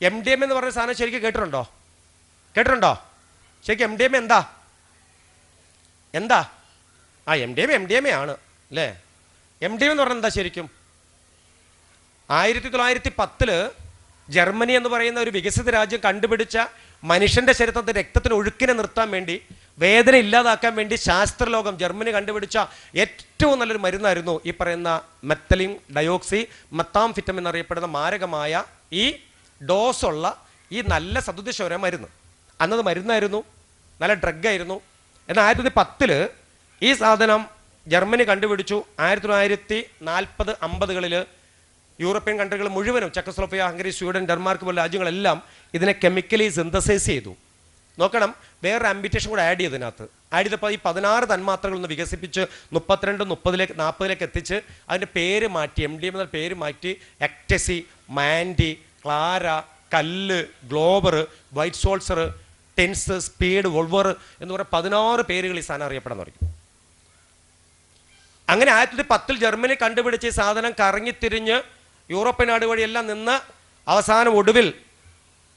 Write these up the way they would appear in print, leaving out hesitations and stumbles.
MDMA എന്ന് പറഞ്ഞ സാധനം ശരിക്കും കേട്ടിട്ടുണ്ടോ? ശരിക്കും MDMA എന്താ? MDMA ആണ് അല്ലേ? MDMA എന്ന് പറഞ്ഞാൽ എന്താ ശരിക്കും? 1910 ജർമ്മനി എന്ന് പറയുന്ന ഒരു വികസിത രാജ്യം കണ്ടുപിടിച്ച മനുഷ്യന്റെ ശരീരത്തെ രക്തത്തിന് ഒഴുക്കിനെ നിർത്താൻ വേണ്ടി, വേദന ഇല്ലാതാക്കാൻ വേണ്ടി ശാസ്ത്രലോകം ജർമ്മനി കണ്ടുപിടിച്ച ഏറ്റവും നല്ലൊരു മരുന്നായിരുന്നു ഈ പറയുന്ന മെത്തലിൻ ഡയോക്സി മെത്താംഫിറ്റമിൻ എന്നറിയപ്പെടുന്ന മാരകമായ ഈ ഡോസുള്ള ഈ നല്ല സദുദ്ദേശ മരുന്ന്. അന്നത് മരുന്നായിരുന്നു, നല്ല ഡ്രഗായിരുന്നു. എന്നാൽ 1910 ഈ സാധനം ജർമ്മനി കണ്ടുപിടിച്ചു. 1940-50 യൂറോപ്യൻ കൺട്രികൾ മുഴുവനും, ചെക്കോസ്ലോവാക്യ, ഹംഗറി, സ്വീഡൻ, ഡെൻമാർക്ക് പോലുള്ള രാജ്യങ്ങളെല്ലാം ഇതിനെ കെമിക്കലി സിന്തസൈസ് ചെയ്തു. നോക്കണം, വേറൊരു ആംബിറ്റേഷൻ കൂടെ ആഡ് ചെയ്തതിനകത്ത്. ആഡ് ചെയ്തപ്പോൾ ഈ 16 തന്മാത്രകളൊന്ന് വികസിപ്പിച്ച് 32, 40 എത്തിച്ച് അതിൻ്റെ പേര് മാറ്റി, MDMA എന്ന പേര് മാറ്റി എക്ടസി, മാൻഡി, ക്ലാര, കല്ല്, ഗ്ലോബർ, വൈറ്റ് സോൾസർ, ടെൻസ്, സ്പീഡ്, വോൾവർ എന്ന് പറയുന്ന 16 പേരുകൾ ഈ സാധനം അറിയപ്പെടാൻ തുടങ്ങി. അങ്ങനെ 1910 ജർമ്മനി കണ്ടുപിടിച്ച ഈ സാധനം കറങ്ങിത്തിരിഞ്ഞ് യൂറോപ്യൻ നാട് വഴിയെല്ലാം നിന്ന് അവസാനം ഒടുവിൽ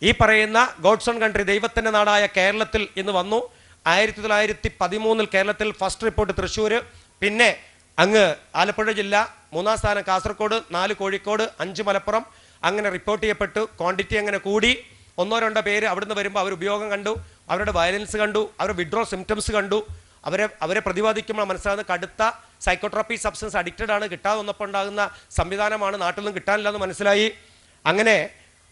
ഈ പറയുന്ന ഗോഡ്സ് ഓൺ കൺട്രി, ദൈവത്തിൻ്റെ നാടായ കേരളത്തിൽ ഇന്ന് വന്നു. 1913 കേരളത്തിൽ ഫസ്റ്റ് റിപ്പോർട്ട് തൃശ്ശൂർ, പിന്നെ അങ്ങ് ആലപ്പുഴ ജില്ല, 3-ാം സ്ഥാനം കാസർഗോഡ്, 4 കോഴിക്കോട്, 5 മലപ്പുറം. അങ്ങനെ റിപ്പോർട്ട് ചെയ്യപ്പെട്ടു. ക്വാണ്ടിറ്റി അങ്ങനെ കൂടി. 1-2 പേര് അവിടുന്ന് വരുമ്പോൾ അവർ ഉപയോഗം കണ്ടു, അവരുടെ വയലൻസ് കണ്ടു, അവരുടെ വിഡ്രോ സിംറ്റംസ് കണ്ടു. അവരെ പ്രതിപാദിക്കുമ്പോൾ മനസ്സിലാകുന്ന കടുത്ത സൈക്കോട്രോപ്പി സബ്സ്റ്റൻസ് അഡിക്റ്റഡ് ആണ്, കിട്ടാതെ വന്നപ്പോൾ ഉണ്ടാകുന്ന സംവിധാനമാണ്, നാട്ടിൽ നിന്നും കിട്ടാനില്ല എന്ന് മനസ്സിലായി.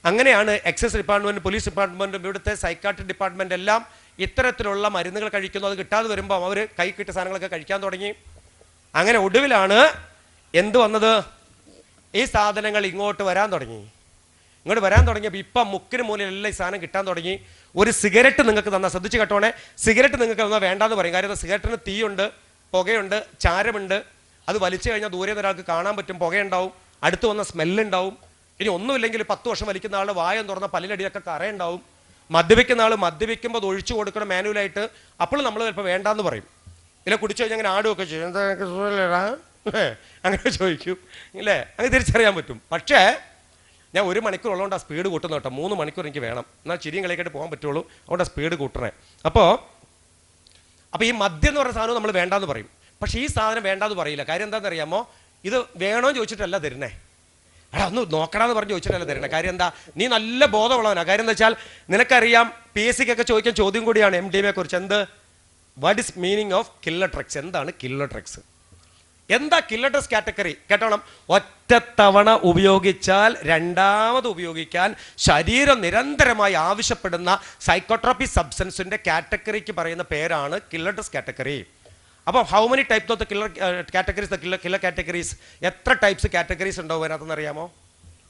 അങ്ങനെയാണ് എക്സൈസ് ഡിപ്പാർട്ട്മെൻറ്റ്, പോലീസ് ഡിപ്പാർട്ട്മെൻറ്റും ഇവിടുത്തെ സൈക്കാട്രിക് ഡിപ്പാർട്ട്മെൻ്റ് എല്ലാം ഇത്തരത്തിലുള്ള മരുന്നുകൾ കഴിക്കുന്നു. അത് കിട്ടാതെ വരുമ്പോൾ അവർ കൈ കിട്ടിയ സാധനങ്ങളൊക്കെ കഴിക്കാൻ തുടങ്ങി. അങ്ങനെ ഒടുവിലാണ് എന്ത് വന്നത്? ഈ സാധനങ്ങൾ ഇങ്ങോട്ട് വരാൻ തുടങ്ങിയപ്പോൾ ഇപ്പം മുക്കിന് മൂലയിലെല്ലാം ഈ സാധനം കിട്ടാൻ തുടങ്ങി. ഒരു സിഗരറ്റ് നിങ്ങൾക്ക് തന്നാൽ, ശ്രദ്ധിച്ച് കേട്ടോണേ, സിഗരറ്റ് നിങ്ങൾക്ക് തന്നാൽ വേണ്ടാന്ന് പറയും. കാര്യം സിഗരറ്റിന് തീയുണ്ട്, പുകയുണ്ട്, ചാരമുണ്ട്. അത് വലിച്ചു കഴിഞ്ഞാൽ ദൂരെ നിന്ന് ഒരാൾക്ക് കാണാൻ പറ്റും, പുകയുണ്ടാവും, അടുത്ത് വന്ന സ്മെല്ലുണ്ടാവും. ഇനി ഒന്നുമില്ലെങ്കിൽ 10 വർഷം വലിക്കുന്ന ആൾ വായം തുറന്ന പല്ലിനടിയൊക്കെ കറയുണ്ടാവും. മദ്യപിക്കുന്ന ആൾ മദ്യപിക്കുമ്പോൾ അത് ഒഴിച്ചു കൊടുക്കണം മാനുവലായിട്ട്. അപ്പോൾ നമ്മൾ ചിലപ്പോൾ വേണ്ടാന്ന് പറയും. ഇല്ല കുടിച്ചു കഴിഞ്ഞാൽ അങ്ങനെ ആടുമൊക്കെ ചെയ്യും, എന്താ സുഖമില്ലടാ അങ്ങനെ ചോദിക്കും ഇല്ലേ, അങ്ങനെ തിരിച്ചറിയാൻ പറ്റും. പക്ഷേ ഞാൻ 1 മണിക്കൂർ ഉള്ളതുകൊണ്ട് ആ സ്പീഡ് കൂട്ടുന്ന കേട്ടോ. 3 മണിക്കൂർ എനിക്ക് വേണം, എന്നാൽ ചിരിയും കളിയൊക്കെ പോകാൻ പറ്റുള്ളൂ. അതുകൊണ്ട് ആ സ്പീഡ് കൂട്ടണേ. അപ്പോൾ ഈ മദ്യം എന്ന് പറയുന്ന സാധനം നമ്മൾ വേണ്ടാന്ന് പറയും. പക്ഷേ ഈ സാധനം വേണ്ടാന്ന് പറയില്ല. കാര്യം എന്താണെന്ന് അറിയാമോ? ഇത് വേണോ ചോദിച്ചിട്ടല്ല തരുന്നേ. ഒന്ന് നോക്കണമെന്ന് പറഞ്ഞ് ചോദിച്ചിട്ടല്ല തരുന്നത്. കാര്യം എന്താ? നീ നല്ല ബോധമുള്ളവനാണ്. കാര്യം എന്താ വെച്ചാൽ നിനക്കറിയാം, PSCക്കൊക്കെ ചോദിക്കാൻ ചോദ്യം കൂടിയാണ് MDMA കുറിച്ച്. എന്ത്? What is meaning of killer drugs? എന്താണ് കില്ലർ ഡ്രഗ്സ്? എന്താ കില്ലർ ഡ്രഗ്സ് കാറ്റഗറി? കേട്ടോണം. ഒറ്റത്തവണ ഉപയോഗിച്ചാൽ രണ്ടാമത് ഉപയോഗിക്കാൻ ശരീരം നിരന്തരമായി ആവശ്യപ്പെടുന്ന സൈക്കോട്രോപ്പി സബ്സ്റ്റൻസിന്റെ കാറ്റഗറിക്ക് പറയുന്ന പേരാണ് കില്ലർ ഡ്രഗ്സ് കാറ്റഗറി. അപ്പോൾ how many types of the killer categories? എത്ര ടൈപ്സ് കാറ്റഗറീസ് ഉണ്ടാവും അതിനകത്തെന്ന് അറിയാമോ?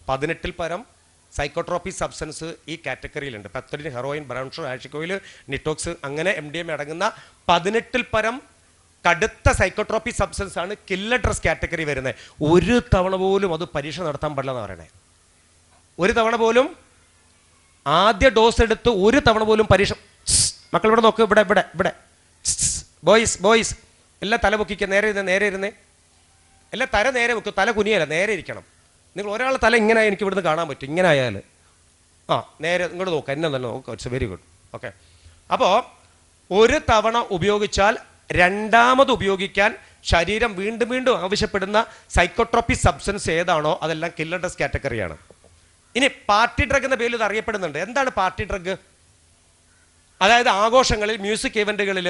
18-ൽ പരം സൈക്കോട്രോപ്പി സബ്സ്റ്റൻസ് ഈ കാറ്റഗറിയിലുണ്ട്. Pethidine, heroin, brown sugar, hashish oil, നിറ്റോക്സ്, അങ്ങനെ MDMA അടങ്ങുന്ന 18-ൽ പരം കടുത്ത സൈക്കോട്രോപ്പി സബ്സ്റ്റൻസ് ആണ് കില്ലർ ഡ്രഗ്സ് കാറ്റഗറി വരുന്നത്. ഒരു തവണ പോലും അത് പരീക്ഷ നടത്താൻ പാടില്ല എന്ന് പറയണേ. ഒരു തവണ പോലും ആദ്യ ഡോസ് എടുത്ത് ഒരു തവണ പോലും പരീക്ഷ. മക്കൾ ഇവിടെ നോക്ക്, ഇവിടെ ബോയ്സ് എല്ലാം തല പൊക്കിക്കുക, നേരെ ഇരുന്നേ. എല്ലാം തല നേരെ വെക്കും, തല കുനിയല്ല, നേരെ ഇരിക്കണം. നിങ്ങൾ ഒരാളെ തല ഇങ്ങനെ എനിക്ക് ഇവിടുന്ന് കാണാൻ പറ്റും, ഇങ്ങനെ ആയാൽ. നേരെ ഇങ്ങോട്ട് നോക്കുക, എന്നെ തന്നെ നോക്കുക. It's very good. ഓക്കെ. അപ്പോൾ ഒരു തവണ ഉപയോഗിച്ചാൽ രണ്ടാമത് ഉപയോഗിക്കാൻ ശരീരം വീണ്ടും ആവശ്യപ്പെടുന്ന സൈക്കോട്രോപ്പി സബ്സ്റ്റൻസ് ഏതാണോ അതെല്ലാം കില്ലർ ഡ്രഗ്സ് കാറ്റഗറിയാണ്. ഇനി പാർട്ടി ഡ്രഗ് എന്ന പേരിൽ ഇത് അറിയപ്പെടുന്നുണ്ട്. എന്താണ് പാർട്ടി ഡ്രഗ്? അതായത് ആഘോഷങ്ങളിൽ, മ്യൂസിക് ഇവന്റുകളിൽ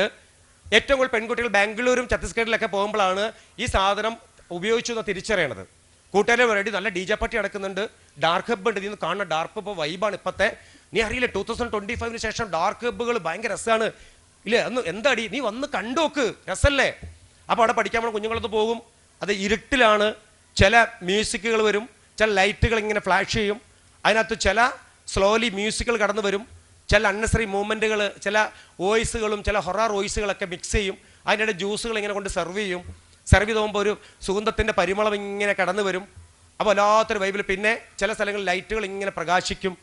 ഏറ്റവും കൂടുതൽ പെൺകുട്ടികൾ ബാംഗ്ലൂരും ഛത്തീസ്ഗഡിലൊക്കെ പോകുമ്പോഴാണ് ഈ സാധനം ഉപയോഗിച്ചു എന്ന് തിരിച്ചറിയണത്. കൂട്ടുകാരെ വേണ്ടി നല്ല DJ പാർട്ടി നടക്കുന്നുണ്ട്, ഡാർക്ക് ഹബ്ബ് ഉണ്ട്. ഇതിന്ന് കാണുന്ന ഡാർക്ക് ഹബ്ബ് വൈബാണ് ഇപ്പോഴത്തെ. നീ അറിയില്ല, 2025 ശേഷം ഡാർക്ക് ഹബ്ബുകൾ ഭയങ്കര രസമാണ് ഇല്ലേ? എന്താടി നീ വന്ന് കണ്ടുനോക്ക്, രസമല്ലേ? അപ്പോൾ അവിടെ പഠിക്കാൻ നമ്മൾ കുഞ്ഞുങ്ങളൊന്ന് പോകും. അത് ഇരുട്ടിലാണ്. ചില മ്യൂസിക്കുകൾ വരും, ചില ലൈറ്റുകൾ ഇങ്ങനെ ഫ്ലാഷ് ചെയ്യും. അതിനകത്ത് ചില സ്ലോലി മ്യൂസിക്കുകൾ കടന്നു വരും, ചില അൺനെസറി മൂവ്മെൻറ്റുകൾ, ചില വോയിസുകളും ചില ഹൊറർ വോയിസുകളൊക്കെ മിക്സ് ചെയ്യും. അതിനിടെ ജ്യൂസുകൾ ഇങ്ങനെ കൊണ്ട് സെർവ് ചെയ്ത് പോകുമ്പോൾ ഒരു സുഗന്ധത്തിൻ്റെ പരിമളം ഇങ്ങനെ കടന്നു വരും. അപ്പോൾ വല്ലാത്തൊരു വൈബിൽ. പിന്നെ ചില സ്ഥലങ്ങളിൽ ലൈറ്റുകൾ ഇങ്ങനെ പ്രകാശിക്കും.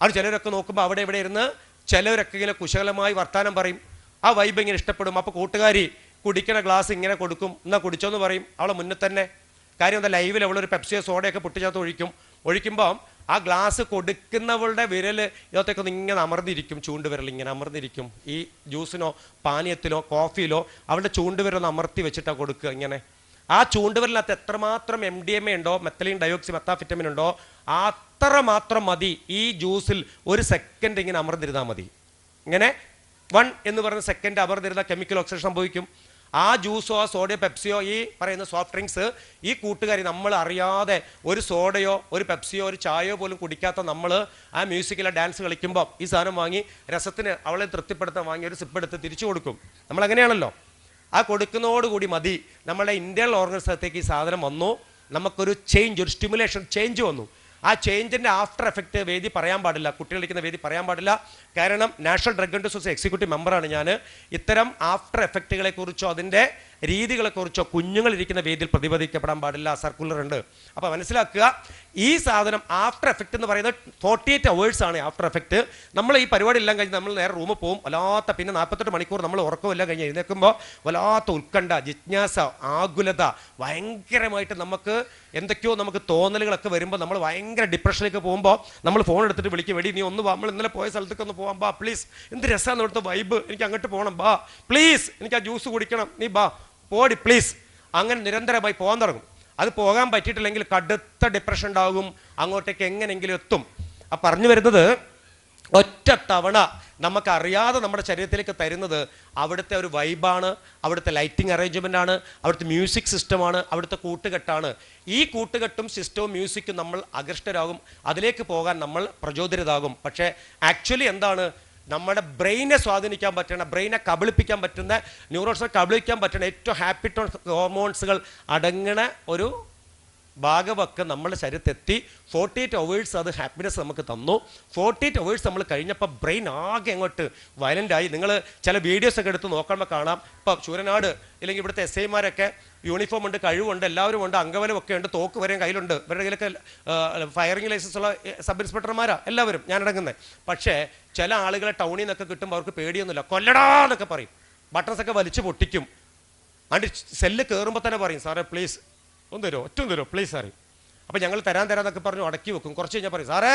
അത് ചിലരൊക്കെ നോക്കുമ്പോൾ അവിടെ ഇവിടെ ഇരുന്ന് ചിലവരൊക്കെ ഇങ്ങനെ കുശലമായി വർത്താനം പറയും. ആ വൈബ് ഇങ്ങനെ ഇഷ്ടപ്പെടും. അപ്പോൾ കൂട്ടുകാരി കുടിക്കണ ഗ്ലാസ് ഇങ്ങനെ കൊടുക്കും, എന്നാൽ കുടിച്ചോന്ന് പറയും അവളെ മുന്നിൽ തന്നെ. കാര്യം എന്താ, ലൈവിൽ അവളൊരു പെപ്സിയോ സോഡയൊക്കെ പൊട്ടിച്ചകത്ത് ഒഴിക്കുമ്പോൾ ആ ഗ്ലാസ് കൊടുക്കുന്നവളുടെ വിരൽ ഇതിനകത്തേക്കൊന്ന് ഇങ്ങനെ അമർന്നിരിക്കും, ചൂണ്ടുവിരൽ ഇങ്ങനെ അമർന്നിരിക്കും. ഈ ജ്യൂസിനോ പാനീയത്തിലോ കോഫിയിലോ അവളുടെ ചൂണ്ടുവിരലൊന്ന് അമർത്തി വെച്ചിട്ടാണ് കൊടുക്കുക ഇങ്ങനെ. ആ ചൂണ്ടുവിരലിനകത്ത് എത്രമാത്രം MDMA ഉണ്ടോ, മെത്തലീൻ ഡയോക്സി മെത്താഫിറ്റമിൻ ഉണ്ടോ, അത്രമാത്രം മതി ഈ ജ്യൂസിൽ 1 സെക്കൻഡ് ഇങ്ങനെ അമർന്നിരുന്നാൽ മതി. ഇങ്ങനെ 1 എന്ന് പറയുന്ന സെക്കൻഡ് അമർന്നിരുന്ന കെമിക്കൽ ഓക്സിഡേഷൻ സംഭവിക്കും. ആ ജ്യൂസോ ആ സോഡയോ പെപ്സിയോ ഈ പറയുന്ന സോഫ്റ്റ് ഡ്രിങ്ക്സ് ഈ കൂട്ടുകാരി നമ്മൾ അറിയാതെ ഒരു സോഡയോ ഒരു പെപ്സിയോ ഒരു ചായയോ പോലും കുടിക്കാത്ത നമ്മൾ ആ മ്യൂസിക്കിലെ ഡാൻസ് കളിക്കുമ്പോൾ ഈ സാധനം വാങ്ങി രസത്തിന് അവളെ തൃപ്തിപ്പെടുത്താൻ വാങ്ങി ഒരു സിപ്പ് എടുത്ത് തിരിച്ചു കൊടുക്കും. നമ്മളങ്ങനെയാണല്ലോ. ആ കൊടുക്കുന്നതോടുകൂടി മതി നമ്മുടെ ഇന്റേണൽ ഓർഗൻസിനകത്തേക്ക് ഈ സാധനം വന്നു, നമുക്കൊരു ചേഞ്ച്, ഒരു സ്റ്റിമുലേഷൻ ചേഞ്ച് വന്നു. ആ ചേഞ്ചിൻ്റെ ആഫ്റ്റർ എഫക്റ്റ് വേദി പറയാൻ പാടില്ല, കുട്ടികൾ ഇരിക്കുന്ന വേദി പറയാൻ പാടില്ല. കാരണം national drug and society executive മെമ്പറാണ് ഞാൻ. ഇത്തരം ആഫ്റ്റർ എഫക്റ്റുകളെ കുറിച്ചോ അതിൻ്റെ രീതികളെക്കുറിച്ചോ കുഞ്ഞുങ്ങളിരിക്കുന്ന വേദിയിൽ പ്രതിപാദിക്കപ്പെടാൻ പാടില്ല, സർക്കുലർ ഉണ്ട്. അപ്പോൾ മനസ്സിലാക്കുക, ഈ സാധനം ആഫ്റ്റർ എഫക്റ്റ് എന്ന് പറയുന്നത് 48 hours ആണ് ആഫ്റ്റർ എഫക്റ്റ്. നമ്മൾ ഈ പരിപാടി എല്ലാം കഴിഞ്ഞ് നമ്മൾ നേരെ റൂമിൽ പോകും, വല്ലാത്ത പിന്നെ 48 മണിക്കൂർ നമ്മൾ ഉറക്കമെല്ലാം കഴിഞ്ഞ് എഴുന്നേൽക്കുമ്പോൾ വല്ലാത്ത ഉത്കണ്ഠ, ജിജ്ഞാസ, ആകുലത, ഭയങ്കരമായിട്ട് നമുക്ക് എന്തൊക്കെയോ നമുക്ക് തോന്നലുകളൊക്കെ വരുമ്പോൾ നമ്മൾ ഭയങ്കര ഡിപ്രഷനിലേക്ക് പോകുമ്പോൾ നമ്മൾ ഫോൺ എടുത്തിട്ട് വിളിക്കും, വെടി നീ ഒന്ന് വാ, നമ്മൾ ഇന്നലെ പോയ സ്ഥലത്തേക്ക് ഒന്ന് പോകാം, ബാ പ്ലീസ്, എന്ത് രസമാണ് ഇവിടുത്തെ വൈബ്, എനിക്ക് അങ്ങോട്ട് പോകണം, ബാ പ്ലീസ്, എനിക്ക് ആ ജ്യൂസ് കുടിക്കണം, നീ ബാ പോടി പ്ലീസ്. അങ്ങനെ നിരന്തരമായി പോകാൻ തുടങ്ങും. അത് പോകാൻ പറ്റിയിട്ടില്ലെങ്കിൽ കടുത്ത ഡിപ്രഷൻ ഉണ്ടാകും, അങ്ങോട്ടേക്ക് എങ്ങനെയെങ്കിലും എത്തും. ആ പറഞ്ഞു വരുന്നത്, ഒറ്റ തവണ നമുക്കറിയാതെ നമ്മുടെ ശരീരത്തിലേക്ക് തരുന്നത് അവിടുത്തെ ഒരു വൈബാണ്, അവിടുത്തെ ലൈറ്റിംഗ് അറേഞ്ച്മെൻ്റ് ആണ്, അവിടുത്തെ മ്യൂസിക് സിസ്റ്റമാണ്, അവിടുത്തെ കൂട്ടുകെട്ടാണ്. ഈ കൂട്ടുകെട്ടും സിസ്റ്റവും മ്യൂസിക്കും നമ്മൾ ആകൃഷ്ടരാകും, അതിലേക്ക് പോകാൻ നമ്മൾ പ്രചോദിതരാകും. പക്ഷേ ആക്ച്വലി എന്താണ്, നമ്മുടെ ബ്രെയിനെ സ്വാധീനിക്കാൻ പറ്റുന്ന, ബ്രെയിനെ കബളിപ്പിക്കാൻ പറ്റുന്ന, ന്യൂറോൺസിനെ കബളിപ്പിക്കാൻ പറ്റുന്ന ഏറ്റവും ഹാപ്പി ഹോർമോൺസുകൾ അടങ്ങുന്ന ഒരു ഭാഗമൊക്കെ നമ്മുടെ ശരീരത്തെത്തി 48 hours അത് ഹാപ്പിനെസ് നമുക്ക് തന്നു. 48 hours നമ്മൾ കഴിഞ്ഞപ്പോൾ ബ്രെയിൻ ആകെ അങ്ങോട്ട് വയലൻ്റായി. നിങ്ങൾ ചില വീഡിയോസൊക്കെ എടുത്ത് നോക്കുമ്പോൾ കാണാം. ഇപ്പോൾ ശൂരനാട് ഇല്ലെങ്കിൽ ഇവിടുത്തെ SI-മാരൊക്കെ യൂണിഫോം ഉണ്ട്, കഴിവുണ്ട്, എല്ലാവരും ഉണ്ട്, അംഗബലമൊക്കെ ഉണ്ട്, തോക്ക് വരെയും കയ്യിലുണ്ട്, ഇവരുടെ കയ്യിലൊക്കെ ഫയറിംഗ് ലൈസൻസ് ഉള്ള സബ് ഇൻസ്പെക്ടർമാരാണ് എല്ലാവരും, ഞാനടങ്ങുന്നത്. പക്ഷേ ചില ആളുകളെ ടൗണിൽ നിന്നൊക്കെ കിട്ടുമ്പോൾ അവർക്ക് പേടിയൊന്നുമില്ല, കൊല്ലടാന്നൊക്കെ പറയും, ബട്ടൺസൊക്കെ വലിച്ചു പൊട്ടിക്കും. അതിൻ്റെ സെല്ല് കയറുമ്പോൾ തന്നെ പറയും, സാറേ പ്ലീസ് ഒന്ന് തരുമോ, ഒറ്റും തരുമോ പ്ലീസ് സാറേ. അപ്പം ഞങ്ങൾ തരാന്നൊക്കെ പറഞ്ഞു അടക്കി വെക്കും. കുറച്ച് കഴിഞ്ഞാൽ പറയും, സാറേ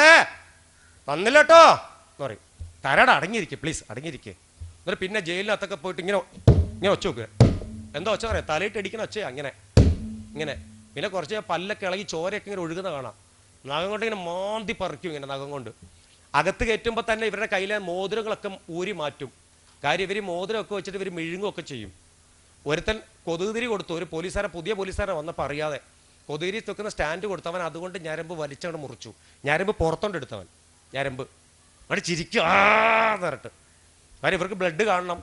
തന്നില്ല കേട്ടോ എന്ന് പറയും. തരാടാ, അടങ്ങിയിരിക്കുക പ്ലീസ്, അടങ്ങിയിരിക്കുക. എന്നിട്ട് പിന്നെ ജയിലിനകത്തൊക്കെ പോയിട്ട് ഇങ്ങനെ ഇങ്ങനെ ഒച്ച വെക്കുക. എന്താ ഒച്ച പറയാം, തലയിട്ട് അടിക്കുന്ന ഒച്ചയാ അങ്ങനെ ഇങ്ങനെ. പിന്നെ കുറച്ച് പല്ലൊക്കെ ഇളകി ചോരയൊക്കെ ഇങ്ങനെ ഒഴുകുന്ന കാണാം. നഖം കൊണ്ട് ഇങ്ങനെ മാന്തി പറിക്കും, ഇങ്ങനെ നഖം കൊണ്ട്. അകത്ത് കയറ്റുമ്പോൾ തന്നെ ഇവരുടെ കയ്യിലെ മോതിരങ്ങളൊക്കെ ഊരി മാറ്റും. കാര്യം ഇവർ മോതിരമൊക്കെ വെച്ചിട്ട് ഇവർ മെഴുങ്ങുമൊക്കെ ചെയ്യും. ഒരുത്തൻ കൊതുകുതിരി കൊടുത്തു, ഒരു പോലീസുകാരെ, പുതിയ പോലീസുകാരെ വന്നപ്പോൾ അറിയാതെ കൊതുകുതിരി വെക്കുന്ന സ്റ്റാൻഡ് കൊടുത്തവൻ അതുകൊണ്ട് ഞരമ്പ് വലിച്ചങ്ങോട്ട് മുറിച്ചു. ഞരമ്പ് പുറത്തോണ്ട് എടുത്തവൻ, ഞരമ്പ് അവിടെ ചിരിക്കും പറഞ്ഞിട്ട്. കാര്യം ഇവർക്ക് ബ്ലഡ് കാണണം.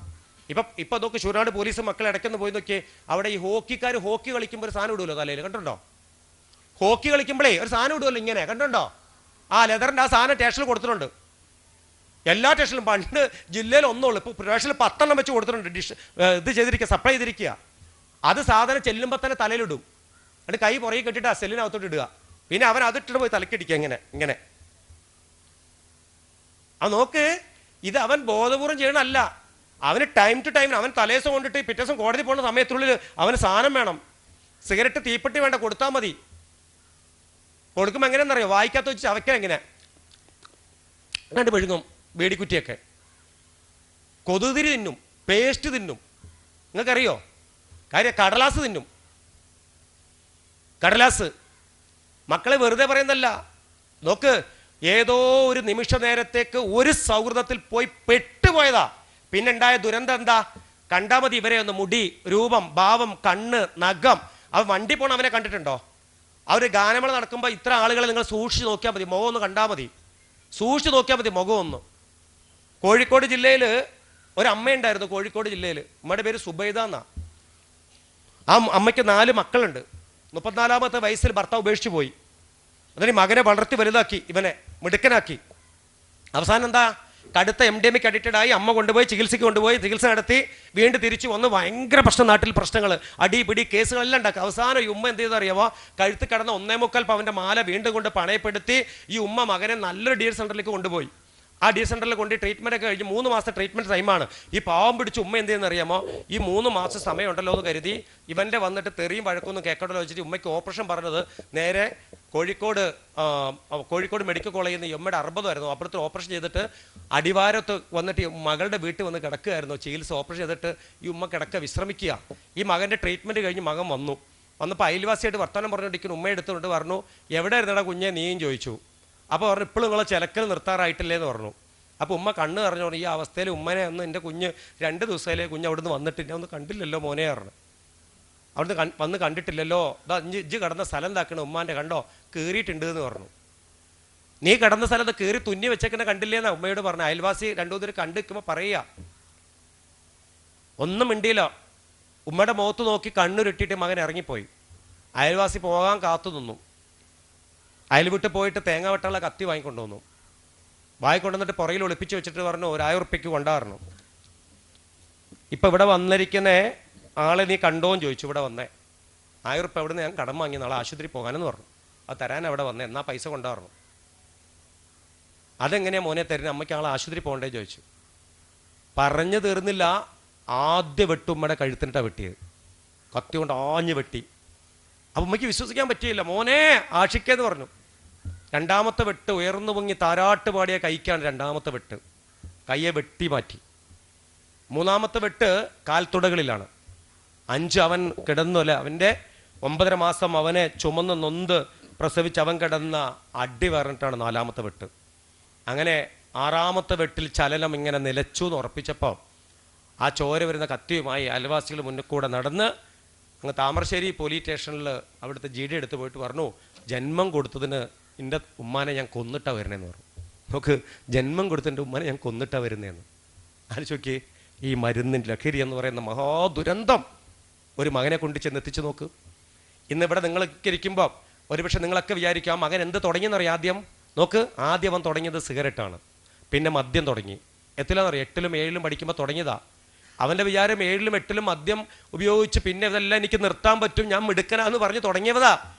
ഇപ്പം അതൊക്കെ ശൂരനാട് പോലീസ് മക്കളെ ഇടയ്ക്കൊന്ന് പോയി നോക്കിയേ, അവിടെ ഈ ഹോക്കിക്കാർ ഹോക്കി കളിക്കുമ്പോൾ ഒരു സാധനം ഇടുമല്ലോ തലയിൽ, കണ്ടുണ്ടോ? ഹോക്കി കളിക്കുമ്പോഴേ ഒരു സാധനം ഇടുമല്ലോ ഇങ്ങനെ, കണ്ടുണ്ടോ? ആ ലെതറിൻ്റെ ആ സാധനം സ്റ്റേഷനിൽ കൊടുത്തിട്ടുണ്ട്. എല്ലാ സ്റ്റേഷനിലും പണ്ട് ജില്ലയിൽ ഒന്നുള്ളൂ, ഇപ്പോൾ സ്റ്റേഷനിൽ 10 വെച്ച് കൊടുത്തിട്ടുണ്ട്. ഇത് ചെയ്തിരിക്കുക, സപ്ലൈ ചെയ്തിരിക്കുക. അത് സാധനം ചെല്ലുമ്പോൾ തന്നെ തലയിലിടും, എന്നിട്ട് കൈ പുറകെ കെട്ടിട്ട് ആ സെല്ലിനകത്തോട്ട് ഇടുക. പിന്നെ അവൻ അതിട്ടിട്ട് പോയി തലക്കടിക്കുക ഇങ്ങനെ ഇങ്ങനെ. അത് നോക്ക്, ഇത് അവൻ ബോധപൂർവം ചെയ്യണമല്ല, അവന് ടൈം ടു ടൈം, അവൻ തലേദിവസം കൊണ്ടിട്ട് പിറ്റേ ദിവസം കോടതി പോകുന്ന സമയത്തുള്ളിൽ അവന് സാധനം വേണം. സിഗരറ്റ് തീപ്പെട്ടി വേണ്ട, കൊടുത്താൽ മതി. കൊടുക്കുമ്പോൾ എങ്ങനെയാണെന്നറിയോ, വായിക്കാത്ത വെച്ച് ചവയ്ക്കാൻ എങ്ങനെ കണ്ട് മെഴുങ്ങും. വേടിക്കുറ്റിയൊക്കെ കൊതുതിരി തിന്നും, പേസ്റ്റ് തിന്നും, നിങ്ങൾക്കറിയോ? കാര്യം കടലാസ് തിന്നും, കടലാസ്. മക്കളെ വെറുതെ പറയുന്നല്ല. നോക്ക്, ഏതോ ഒരു നിമിഷ നേരത്തേക്ക് ഒരു സൗഹൃദത്തിൽ പോയി പെട്ടുപോയതാ. പിന്നെ ഉണ്ടായ ദുരന്തം എന്താ? കണ്ടാ മതി ഇവരെ ഒന്ന്, മുടി, രൂപം, ഭാവം, കണ്ണ്, നഖം. അവൻ വണ്ടി പോണ അവനെ കണ്ടിട്ടുണ്ടോ? അവർ ഗാനമേള നടക്കുമ്പോൾ ഇത്ര ആളുകളെ നിങ്ങൾ സൂക്ഷിച്ച് നോക്കിയാൽ മതി, മുഖം ഒന്ന് കണ്ടാൽ മതി, സൂക്ഷിച്ച് നോക്കിയാൽ മതി മുഖം ഒന്ന്. കോഴിക്കോട് ജില്ലയിൽ ഒരു അമ്മയുണ്ടായിരുന്നു, കോഴിക്കോട് ജില്ലയിൽ. അമ്മയുടെ പേര് സുബൈദ എന്നാ. ആ അമ്മയ്ക്ക് 4 മക്കളുണ്ട്. 34ാമത്തെ വയസ്സിൽ ഭർത്താവ് ഉപേക്ഷിച്ച് പോയി. അതിന് മകനെ വളർത്തി വലുതാക്കി, ഇവനെ മിടുക്കനാക്കി. അവസാനം എന്താ, കടുത്ത MDMA അഡിക്റ്റഡായി. അമ്മ കൊണ്ടുപോയി ചികിത്സയ്ക്ക് കൊണ്ടുപോയി, ചികിത്സ നടത്തി, വീണ്ടും തിരിച്ചു വന്ന് ഭയങ്കര പ്രശ്നം, നാട്ടിൽ പ്രശ്നങ്ങൾ, അടിപിടി കേസുകളെല്ലാം ഉണ്ടാക്കുക. അവസാനം ഈ ഉമ്മ എന്ത് ചെയ്തറിയാവോ, കഴുത്ത് കിടന്ന 1.25 പവൻ്റെ മാല വീണ്ടും കൊണ്ട് പണയപ്പെടുത്തി ഈ ഉമ്മ മകനെ നല്ലൊരു DL സെൻ്ററിലേക്ക് കൊണ്ടുപോയി. ആ ഡി സെൻറ്ററിൽ കൊണ്ട് ട്രീറ്റ്മെൻ്റ് ഒക്കെ കഴിഞ്ഞ് 3 മാസത്തെ ട്രീറ്റ്മെൻറ്റ് ടൈമാണ്. ഈ പാവം പിടിച്ച് ഉമ്മ എന്ത് ചെയ്യുന്ന അറിയാമോ, ഈ 3 മാസം സമയമുണ്ടല്ലോ എന്ന് കരുതി ഇവൻ്റെ വന്നിട്ട് തെറിയും വഴക്കൊന്നും കേൾക്കണ്ടല്ലോ വെച്ചിട്ട് ഉമ്മയ്ക്ക് ഓപ്പറേഷൻ പറഞ്ഞത് നേരെ കോഴിക്കോട് മെഡിക്കൽ കോളേജിൽ നിന്ന് ഉമ്മയുടെ 60 അപ്പുറത്ത് ഓപ്പറേഷൻ ചെയ്തിട്ട് അടിവാരത്ത് വന്നിട്ട് മകളുടെ വീട്ടിൽ വന്ന് കിടക്കുകയായിരുന്നു. ചികിത്സ ഓപ്പറേഷൻ ചെയ്തിട്ട് ഈ ഉമ്മ വിശ്രമിക്കുക. ഈ മകൻ്റെ ട്രീറ്റ്മെൻറ്റ് കഴിഞ്ഞ് മകൻ വന്നപ്പോൾ അയൽവാസിയായിട്ട് വർത്തമാനം പറഞ്ഞുകൊണ്ടിരിക്കുന്ന ഉമ്മ എടുത്തുകൊണ്ട് പറഞ്ഞു, എവിടെ ഇരുന്നടാ കുഞ്ഞെ നീയും ചോദിച്ചു. അപ്പോൾ പറഞ്ഞു, ഇപ്പോഴും നിങ്ങളെ ചിലക്കൽ നിർത്താറായിട്ടില്ലേ എന്ന് പറഞ്ഞു. അപ്പോൾ ഉമ്മ കണ്ണ് പറഞ്ഞു, ഈ അവസ്ഥയിൽ ഉമ്മനെ ഒന്ന് എൻ്റെ കുഞ്ഞ് 2 ദിവസത്തിലേ കുഞ്ഞ് അവിടുന്ന് വന്നിട്ടില്ല, ഒന്ന് കണ്ടില്ലല്ലോ മോനെ പറഞ്ഞു. അവിടുന്ന് വന്ന് കണ്ടിട്ടില്ലല്ലോ, ഇതാ ഇജ്ജ് കിടന്ന സ്ഥലം എന്താക്കണം ഉമ്മാൻ്റെ കണ്ടോ കീറിയിട്ടുണ്ട് എന്ന് പറഞ്ഞു. നീ കിടന്ന സ്ഥലത്ത് കീറി തുന്നി വെച്ചേക്കന്നെ കണ്ടില്ലേന്നാ ഉമ്മയോട് പറഞ്ഞു. അയൽവാസി 2 ദിവസം കണ്ടു നിൽക്കുമ്പോൾ പറയുക, ഒന്നും മിണ്ടിയില്ല. ഉമ്മയുടെ മുഖത്ത് നോക്കി കണ്ണുരുട്ടിയിട്ട് മകൻ ഇറങ്ങിപ്പോയി. അയൽവാസി പോകാൻ കാത്തു നിന്നു. അയൽവിട്ട് പോയിട്ട് തേങ്ങ വെട്ടുള്ള കത്തി വാങ്ങിക്കൊണ്ടുവന്നു. വാങ്ങിക്കൊണ്ടുവന്നിട്ട് പുറയിൽ ഒളിപ്പിച്ച് വെച്ചിട്ട് പറഞ്ഞു, 1000 ഉറുപ്പിക്ക് കൊണ്ടായിരുന്നു. ഇപ്പം ഇവിടെ വന്നിരിക്കുന്ന ആളെ നീ കണ്ടോന്ന് ചോദിച്ചു. ഇവിടെ വന്നേ 1000 ഉറുപ്പ എവിടെ നിന്ന് ഞാൻ കടം വാങ്ങി നാളെ ആശുപത്രി പോകാനെന്ന് പറഞ്ഞു. അത് തരാൻ അവിടെ വന്നേ, എന്നാ പൈസ കൊണ്ടായിരുന്നു. അതെങ്ങനെയാ മോനെ തരുന്നത്, അമ്മയ്ക്ക് ആളെ ആശുപത്രി പോകണ്ടേ ചോദിച്ചു. പറഞ്ഞു തീർന്നില്ല. ആദ്യ വെട്ടുമ്മയുടെ കഴുത്തിനിട്ടാ വെട്ടിയത്, കത്തി കൊണ്ട് ആഞ്ഞ് വെട്ടി. അപ്പം ഉമ്മയ്ക്ക് വിശ്വസിക്കാൻ പറ്റിയില്ല. മോനെ ആഷിക്കെന്ന് പറഞ്ഞു. 2ാമത്തെ വെട്ട് ഉയർന്നു പൊങ്ങി താരാട്ട് പാടിയ കൈക്കാണ് 2ാമത്തെ വെട്ട്. കയ്യെ വെട്ടി മാറ്റി. 3ാമത്തെ വെട്ട് കാൽത്തുടകളിലാണ്. 5 അവൻ കിടന്നല്ല, അവൻ്റെ 9.5 മാസം അവനെ ചുമന്ന് നൊന്ത് പ്രസവിച്ച് അവൻ കിടന്ന അടി പറഞ്ഞിട്ടാണ് 4ാമത്തെ വെട്ട്. അങ്ങനെ 6ാമത്തെ വെട്ടിൽ ചലനം ഇങ്ങനെ നിലച്ചു എന്ന് ഉറപ്പിച്ചപ്പോൾ ആ ചോര വരുന്ന കത്തിയുമായി അയൽവാസികൾ മുന്നിൽ കൂടെ നടന്ന് അങ്ങ് താമരശ്ശേരി പോലീസ് സ്റ്റേഷനിൽ അവിടുത്തെ GD എടുത്ത് പോയിട്ട് പറഞ്ഞു, ജന്മം കൊടുത്തതിന് എൻ്റെ ഉമ്മാനെ ഞാൻ കൊന്നിട്ടാണ് വരുന്നതെന്ന് പറഞ്ഞു. നമുക്ക് ജന്മം കൊടുത്തതിൻ്റെ ഉമ്മാനെ ഞാൻ കൊന്നിട്ടാണ് വരുന്നതെന്ന് ആലോചിച്ച്. ഈ മരുന്നിൻ്റെ ലഹരി എന്ന് പറയുന്ന മഹാദുരന്തം ഒരു മകനെ കൊണ്ട് ചെന്നെത്തിച്ച് നോക്ക്. ഇന്നിവിടെ നിങ്ങളൊക്കെ ഇരിക്കുമ്പോൾ ഒരുപക്ഷെ നിങ്ങളൊക്കെ വിചാരിക്കും, ആ മകൻ എന്ത് തുടങ്ങിയെന്നറിയാം. ആദ്യം അവൻ തുടങ്ങിയത് സിഗരറ്റാണ്, പിന്നെ മദ്യം തുടങ്ങി. എത്തിലാന്നറിയാം, 8ലും 7ലും പഠിക്കുമ്പോൾ തുടങ്ങിയതാ. അവൻ്റെ വിചാരം 7ലും 8ലും മദ്യം ഉപയോഗിച്ച് പിന്നെ ഇതെല്ലാം എനിക്ക് നിർത്താൻ പറ്റും, ഞാൻ മിടുക്കനാന്ന് പറഞ്ഞ് തുടങ്ങിയതാ.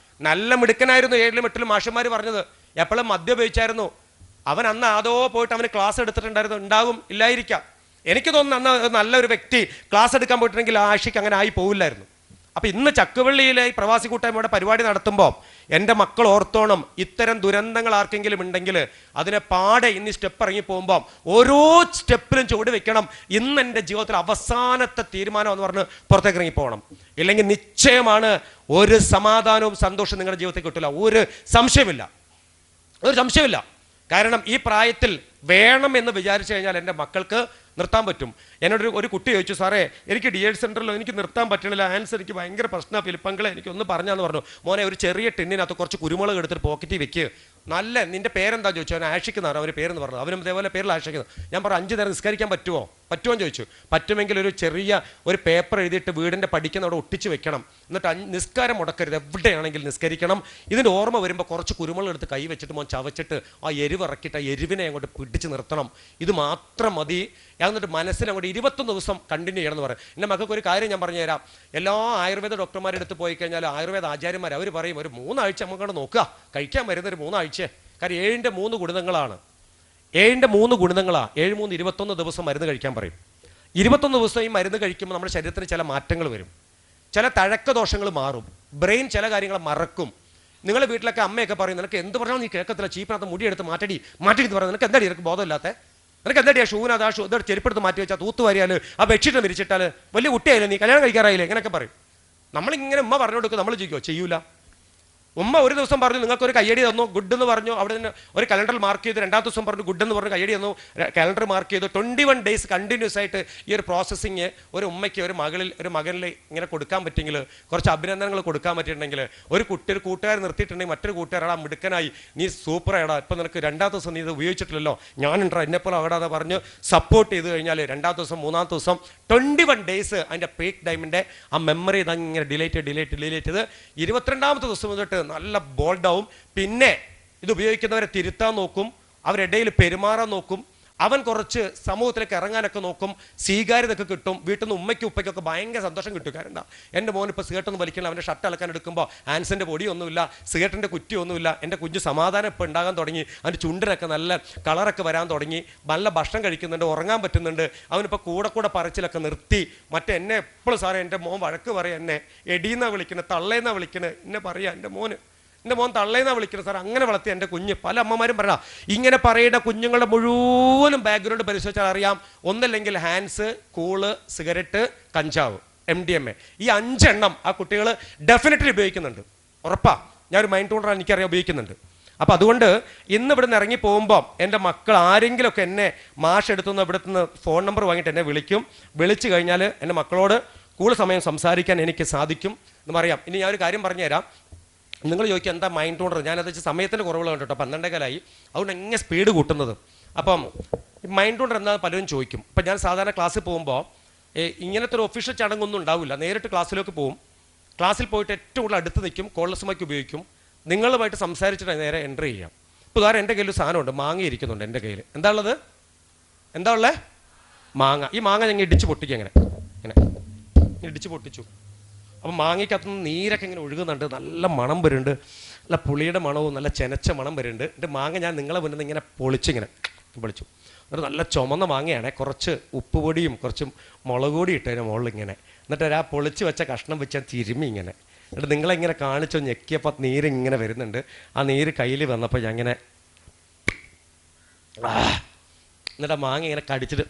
നല്ല മിടുക്കനായിരുന്നു 7ലും 8ലും മാഷന്മാർ പറഞ്ഞത്. എപ്പോഴും മദ്യം ഉപയോഗിച്ചായിരുന്നു. അവൻ അന്ന് അതോ പോയിട്ട് അവന് ക്ലാസ് എടുത്തിട്ടുണ്ടായിരുന്നു, ഉണ്ടാകും, ഇല്ലായിരിക്കാം. എനിക്ക് തോന്നുന്നു അന്ന് നല്ലൊരു വ്യക്തി ക്ലാസ് എടുക്കാൻ പോയിട്ടുണ്ടെങ്കിൽ ആഷിക്ക് അങ്ങനെ ആയി പോവില്ലായിരുന്നു. അപ്പം ഇന്ന് ചക്കുവള്ളിയിലെ ഈ പ്രവാസി കൂട്ടായ്മയുടെ പരിപാടി നടത്തുമ്പോൾ എൻ്റെ മക്കൾ ഓർത്തോണം, ഇത്തരം ദുരന്തങ്ങൾ ആർക്കെങ്കിലും ഉണ്ടെങ്കിൽ അതിനെ പാടെ ഇന്ന് സ്റ്റെപ്പ് ഇറങ്ങി പോകുമ്പോൾ ഓരോ സ്റ്റെപ്പിലും ചുവട് വെക്കണം. ഇന്ന് എൻ്റെ ജീവിതത്തിൽ അവസാനത്തെ തീരുമാനം എന്ന് പറഞ്ഞ് പുറത്തേക്ക് ഇറങ്ങി പോകണം. ഇല്ലെങ്കിൽ നിശ്ചയമാണ് ഒരു സമാധാനവും സന്തോഷവും നിങ്ങളുടെ ജീവിതത്തിൽ കിട്ടില്ല. ഒരു സംശയമില്ല. കാരണം ഈ പ്രായത്തിൽ വേണം എന്ന് വിചാരിച്ചു കഴിഞ്ഞാൽ എൻ്റെ മക്കൾക്ക് നിർത്താൻ പറ്റും. എന്നോട് ഒരു കുട്ടി ചോദിച്ചു, സാറേ എനിക്ക് DH സെൻ്ററിലോ എനിക്ക് നിർത്താൻ പറ്റണില്ല, ആൻസർ എനിക്ക് ഭയങ്കര പ്രശ്നമാണ്, ഫിലിപ്പങ്കളെ എനിക്കൊന്ന് പറഞ്ഞാന്ന് പറഞ്ഞു. മോനെ ഒരു ചെറിയ ടിന്നിനകത്ത് കുറച്ച് കുരുമുളക് എടുത്തിട്ട് പോക്കറ്റിൽ വെക്ക്. നല്ല നിൻ്റെ പേരെന്താ ചോദിച്ചു. അവൻ ആഷിക്കുന്നാണ് അവൻ്റെ പേരെന്ന് പറഞ്ഞു. അവനും ഇതേപോലെ പേരിൽ ആഷിക്കുന്നു. ഞാൻ പറഞ്ഞു 5 നേരം നിസ്കരിക്കാൻ പറ്റുമോ എന്ന് ചോദിച്ചു. പറ്റുമെങ്കിൽ ഒരു ചെറിയ ഒരു പേപ്പർ എഴുതിയിട്ട് വീടിൻ്റെ പഠിക്കുന്ന അവിടെ ഒട്ടിച്ച് വെക്കണം. എന്നിട്ട് നിസ്കാരം മുടക്കരുത്, എവിടെയാണെങ്കിലും നിസ്കരിക്കണം. ഇതിൻ്റെ ഓർമ്മ വരുമ്പോൾ കുറച്ച് കുരുമുളക് എടുത്ത് കൈ വെച്ചിട്ട് മോൻ ചവച്ചിട്ട് ആ എരിവ് ഇറക്കിയിട്ട് ആ എരിവിനെ അങ്ങോട്ട് പിടിച്ച് നിർത്തണം. ഇത് മാത്രം മതി. എന്നിട്ട് മനസ്സിന് അങ്ങോട്ട് 21 ദിവസം കണ്ടിന്യൂ ചെയ്യണം എന്ന് പറയും. എൻ്റെ മക്കൾക്ക് ഒരു കാര്യം ഞാൻ പറഞ്ഞു തരാം. എല്ലാ ആയുർവേദ ഡോക്ടർമാരുടെ അടുത്ത് പോയി കഴിഞ്ഞാൽ ആയുർവേദ ആചാര്യന്മാർ അവർ പറയും, ഒരു 3 ആഴ്ച നമുക്കവിടെ നോക്കുക, കഴിക്കാൻ വരുന്നൊരു 3 ആഴ്ച. കാര്യം 7ൻ്റെ 3 ഗുണിതങ്ങളാണ്. 7 3 21 ദിവസം മരുന്ന് കഴിക്കാൻ പറയും. 21 ദിവസം ഈ മരുന്ന് കഴിക്കുമ്പോൾ നമ്മുടെ ശരീരത്തിന് ചില മാറ്റങ്ങൾ വരും. ചില തഴക്ക ദോഷങ്ങൾ മാറും. ബ്രെയിൻ ചില കാര്യങ്ങൾ മറക്കും. നിങ്ങളുടെ വീട്ടിലൊക്കെ അമ്മയൊക്കെ പറയും, നിനക്ക് എന്ത് പറഞ്ഞാൽ നീ കേൾക്കത്തില്ല, ചീപ്പിനകത്ത് മുടിയെടുത്ത് മാറ്റടി എന്ന് പറയുന്നത്. നിനക്ക് എന്താടി നിനക്ക് ബോധമില്ലാത്ത, നിനക്ക് എന്താടിയാ ഷൂവിനകത്ത് ആ ഇതോടെ ചെരുപ്പെടുത്ത് മാറ്റി വെച്ചാൽ തൂത്ത് വാരിയാൽ ആ ബെഡ്ഷീറ്റ് വിരിച്ചിട്ടാൽ വലിയ കുട്ടിയായില്ലേ, നീ കല്യാണം കഴിക്കാറായില്ലേ, ഇങ്ങനെയൊക്കെ പറയും. നമ്മളിങ്ങനെ ഉമ്മ പറഞ്ഞു കൊടുക്കും, നമ്മൾ ചെയ്യൂല. ഉമ്മ ഒരു ദിവസം പറഞ്ഞു നിങ്ങൾക്കൊരു കയ്യടി തന്നു, ഗുഡ് എന്ന് പറഞ്ഞു. അവിടെ നിന്ന് ഒരു കലണ്ടറിൽ മാർക്ക് ചെയ്തു. 2ാമത്തെ ദിവസം പറഞ്ഞു ഗുഡ് എന്ന് പറഞ്ഞു, കയ്യടി തന്നു, കലണ്ടർ മാർക്ക് ചെയ്തു. 21 ഡേയ്സ് കണ്ടിന്യൂസ് ആയിട്ട് ഈ ഒരു പ്രോസസ്സിങ് ഒരു ഉമ്മയ്ക്ക് ഒരു മകനിൽ ഇങ്ങനെ കൊടുക്കാൻ പറ്റിയെങ്കിൽ, കുറച്ച് അഭിനന്ദനങ്ങൾ കൊടുക്കാൻ പറ്റിയിട്ടുണ്ടെങ്കിൽ, ഒരു കൂട്ടുകാർ നിർത്തിയിട്ടുണ്ടെങ്കിൽ മറ്റൊരു കൂട്ടുകാരാടാ മിടുക്കനായി, നീ സൂപ്പറായിടാ, ഇപ്പം നിനക്ക് 2ാമത്തെ ദിവസം നീ ഇത് ഉപയോഗിച്ചിട്ടില്ലല്ലോ, ഞാനുണ്ടോ എന്നെപ്പോലെ അവിടെ പറഞ്ഞ് സപ്പോർട്ട് ചെയ്ത് കഴിഞ്ഞാൽ 2ാമത്തെ ദിവസം 3ാമത്തെ ദിവസം 21 ഡേയ്സ് അതിൻ്റെ പീക്ക് ടൈമിൻ്റെ ആ മെമ്മറി ഇതങ്ങനെ ഡിലേറ്റ് ചെയ്ത് 22ാമത്തെ ദിവസം തൊട്ട് നല്ല ബോൾഡാവും. പിന്നെ ഇത് ഉപയോഗിക്കുന്നവരെ തിരുത്താൻ നോക്കും, അവരിടയിൽ പെരുമാറാൻ നോക്കും, അവൻ കുറച്ച് സമൂഹത്തിലേക്ക് ഇറങ്ങാനൊക്കെ നോക്കും, സ്വീകാര്യതൊക്കെ കിട്ടും, വീട്ടിൽ നിന്ന് ഉമ്മയ്ക്കും ഉപ്പയ്ക്കൊക്കെ ഭയങ്കര സന്തോഷം കിട്ടും. കാരണം എൻ്റെ മോൻ ഇപ്പോൾ സിഗരറ്റൊന്നും വലിക്കണം, അവൻ്റെ ഷർട്ട് അലക്കാൻ എടുക്കുമ്പോൾ ആൻസിൻ്റെ പൊടിയൊന്നുമില്ല, സിഗരറ്റിൻ്റെ കുറ്റിയൊന്നുമില്ല, എൻ്റെ കുഞ്ഞ് സമാധാനം ഇപ്പോൾ ഉണ്ടാകാൻ തുടങ്ങി, അവൻ്റെ ചുണ്ടിനൊക്കെ നല്ല കളറൊക്കെ വരാൻ തുടങ്ങി, നല്ല ഭക്ഷണം കഴിക്കുന്നുണ്ട്, ഉറങ്ങാൻ പറ്റുന്നുണ്ട്, അവനിപ്പോൾ കൂടെ പറച്ചിലൊക്കെ നിർത്തി. മറ്റേ എന്നെ എപ്പോഴും സാറേ എൻ്റെ മോൻ വഴക്ക് പറയാം, എന്നെ എടീന്നാണ് വിളിക്കുന്നത്, തള്ളേന്നാണ് വിളിക്കുന്നത്, എന്നെ പറയാം എൻ്റെ മോൻ തള്ളേന്നാണ് വിളിക്കുന്നത് സാർ, അങ്ങനെ വളർത്തി എൻ്റെ കുഞ്ഞ്. പല അമ്മമാരും പറയാം. ഇങ്ങനെ പറയുന്ന കുഞ്ഞുങ്ങളുടെ മുഴുവനും ബാക്ക്ഗ്രൗണ്ട് പരിശോധിച്ചാൽ അറിയാം, ഒന്നല്ലെങ്കിൽ ഹാൻസ്, കൂള്, സിഗരറ്റ്, കഞ്ചാവ്, MDMA, ഈ 5 എണ്ണം ആ കുട്ടികൾ ഡെഫിനറ്റ്ലി ഉപയോഗിക്കുന്നുണ്ട്. ഉറപ്പാ, ഞാനൊരു മൈൻഡ് ടൂണറാണ്, എനിക്കറിയാം ഉപയോഗിക്കുന്നുണ്ട്. അപ്പോൾ അതുകൊണ്ട് ഇന്ന് ഇവിടുന്ന് ഇറങ്ങി പോകുമ്പോൾ എൻ്റെ മക്കൾ ആരെങ്കിലുമൊക്കെ എന്നെ മാഷ് എടുത്തുനിന്ന് ഇവിടുന്ന് ഫോൺ നമ്പർ വാങ്ങിയിട്ട് എന്നെ വിളിച്ചു കഴിഞ്ഞാൽ എൻ്റെ മക്കളോട് കൂടുതൽ സമയം സംസാരിക്കാൻ എനിക്ക് സാധിക്കും എന്ന് പറയാം. ഇനി ഞാനൊരു കാര്യം പറഞ്ഞുതരാം. നിങ്ങൾ ചോദിക്കുക എന്താ മൈൻഡ് ടൂണർ, ഞാനത് വെച്ച് സമയത്തിൻ്റെ കുറവുള്ള കേട്ടോ, 12:15 അതുകൊണ്ട് എങ്ങനെ സ്പീഡ് കൂട്ടുന്നത്. അപ്പം മൈൻഡ് ടൂണർ എന്താ പലരും ചോദിക്കും. ഇപ്പം ഞാൻ സാധാരണ ക്ലാസ്സിൽ പോകുമ്പോൾ ഇങ്ങനത്തെ ഒരു ഒഫീഷ്യൽ ചടങ്ങൊന്നും ഉണ്ടാവില്ല, നേരിട്ട് ക്ലാസ്സിലേക്ക് പോകും. ക്ലാസ്സിൽ പോയിട്ട് ഏറ്റവും കൂടുതൽ അടുത്ത് നിൽക്കും, കോൾലെസ് മൈക്ക് ഉപയോഗിക്കും, നിങ്ങളുമായിട്ട് സംസാരിച്ചിട്ട് നേരെ എൻ്റർ ചെയ്യാം. ഇപ്പോൾ ഉദാഹരണം എൻ്റെ കയ്യിൽ സാധനമുണ്ട്, മാങ്ങ ഇരിക്കുന്നുണ്ട് എൻ്റെ കയ്യിൽ. എന്താ ഉള്ളത്? എന്താ ഉള്ളത്? മാങ്ങ. ഈ മാങ്ങ ഞങ്ങൾ ഇടിച്ച് പൊട്ടിക്കുക, ഇങ്ങനെ ഇടിച്ച് പൊട്ടിച്ചു. അപ്പം മാങ്ങയ്ക്കകത്തുനിന്ന് നീരൊക്കെ ഇങ്ങനെ ഒഴുകുന്നുണ്ട്, നല്ല മണം വരുന്നുണ്ട്, നല്ല പുളിയുടെ മണവും നല്ല ചെനച്ച മണം വരുന്നുണ്ട്. എൻ്റെ മാങ്ങ ഞാൻ നിങ്ങളെ മുന്നിൽ ഇങ്ങനെ പൊളിച്ചു എന്നിട്ട് നല്ല ചുമന്ന മാങ്ങയാണ്, കുറച്ച് ഉപ്പുപൊടിയും കുറച്ച് മുളക് പൊടി ഇട്ടതിന് മുകളിൽ ഇങ്ങനെ, എന്നിട്ട് ആ പൊളിച്ച് വെച്ച കഷ്ണം വെച്ചാൽ തിരുമ്മി ഇങ്ങനെ, എന്നിട്ട് നിങ്ങളിങ്ങനെ കാണിച്ചോ ഞെക്കിയപ്പോൾ നീരിങ്ങനെ വരുന്നുണ്ട്. ആ നീര് കയ്യിൽ വന്നപ്പോൾ ഞാൻ ഇങ്ങനെ എന്നിട്ട് ആ മാങ്ങ ഇങ്ങനെ കടിച്ചിട്ട്